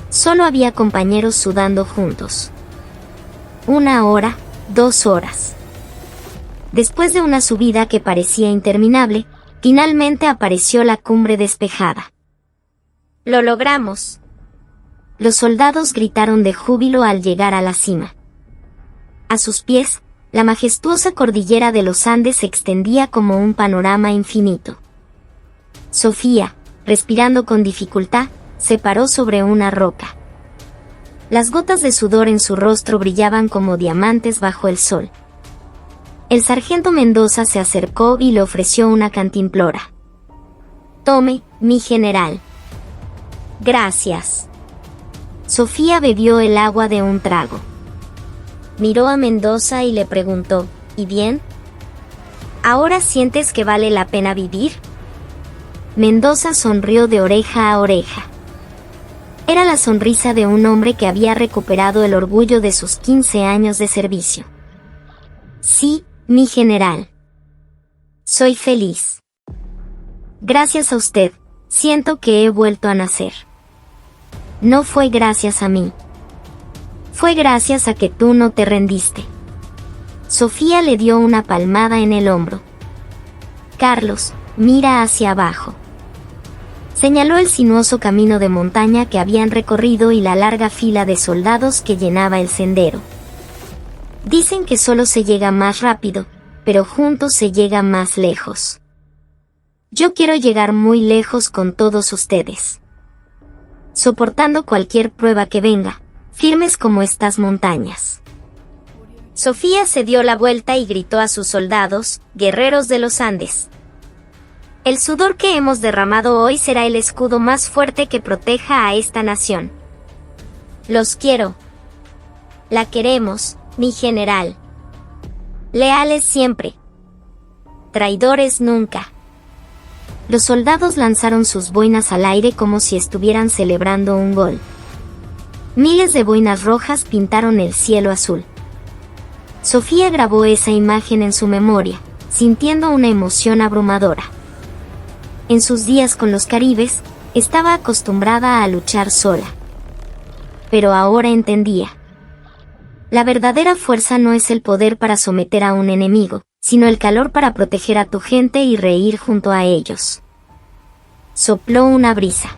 Solo había compañeros sudando juntos. 1 hora, 2 horas. Después de una subida que parecía interminable, finalmente apareció la cumbre despejada. «Lo logramos». Los soldados gritaron de júbilo al llegar a la cima. A sus pies, la majestuosa cordillera de los Andes se extendía como un panorama infinito. Sofía, respirando con dificultad, se paró sobre una roca. Las gotas de sudor en su rostro brillaban como diamantes bajo el sol. El sargento Mendoza se acercó y le ofreció una cantimplora. «Tome, mi general». «Gracias». Sofía bebió el agua de un trago. Miró a Mendoza y le preguntó, «¿Y bien? ¿Ahora sientes que vale la pena vivir?». Mendoza sonrió de oreja a oreja. Era la sonrisa de un hombre que había recuperado el orgullo de sus 15 años de servicio. «Sí, mi general. Soy feliz. Gracias a usted, siento que he vuelto a nacer. No fue gracias a mí. Fue gracias a que tú no te rendiste». Sofía le dio una palmada en el hombro. «Carlos, mira hacia abajo». Señaló el sinuoso camino de montaña que habían recorrido y la larga fila de soldados que llenaba el sendero. «Dicen que solo se llega más rápido, pero juntos se llega más lejos. Yo quiero llegar muy lejos con todos ustedes. Soportando cualquier prueba que venga, firmes como estas montañas». Sofía se dio la vuelta y gritó a sus soldados, guerreros de los Andes: «El sudor que hemos derramado hoy será el escudo más fuerte que proteja a esta nación. Los quiero. La queremos, mi general. Leales siempre. Traidores nunca». Los soldados lanzaron sus boinas al aire como si estuvieran celebrando un gol. Miles de boinas rojas pintaron el cielo azul. Sofía grabó esa imagen en su memoria, sintiendo una emoción abrumadora. En sus días con los caribes, estaba acostumbrada a luchar sola. Pero ahora entendía. La verdadera fuerza no es el poder para someter a un enemigo, sino el calor para proteger a tu gente y reír junto a ellos. Sopló una brisa.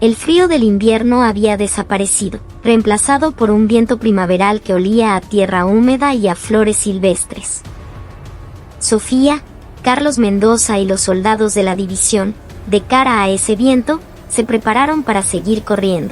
El frío del invierno había desaparecido, reemplazado por un viento primaveral que olía a tierra húmeda y a flores silvestres. Sofía, Carlos Mendoza y los soldados de la división, de cara a ese viento, se prepararon para seguir corriendo.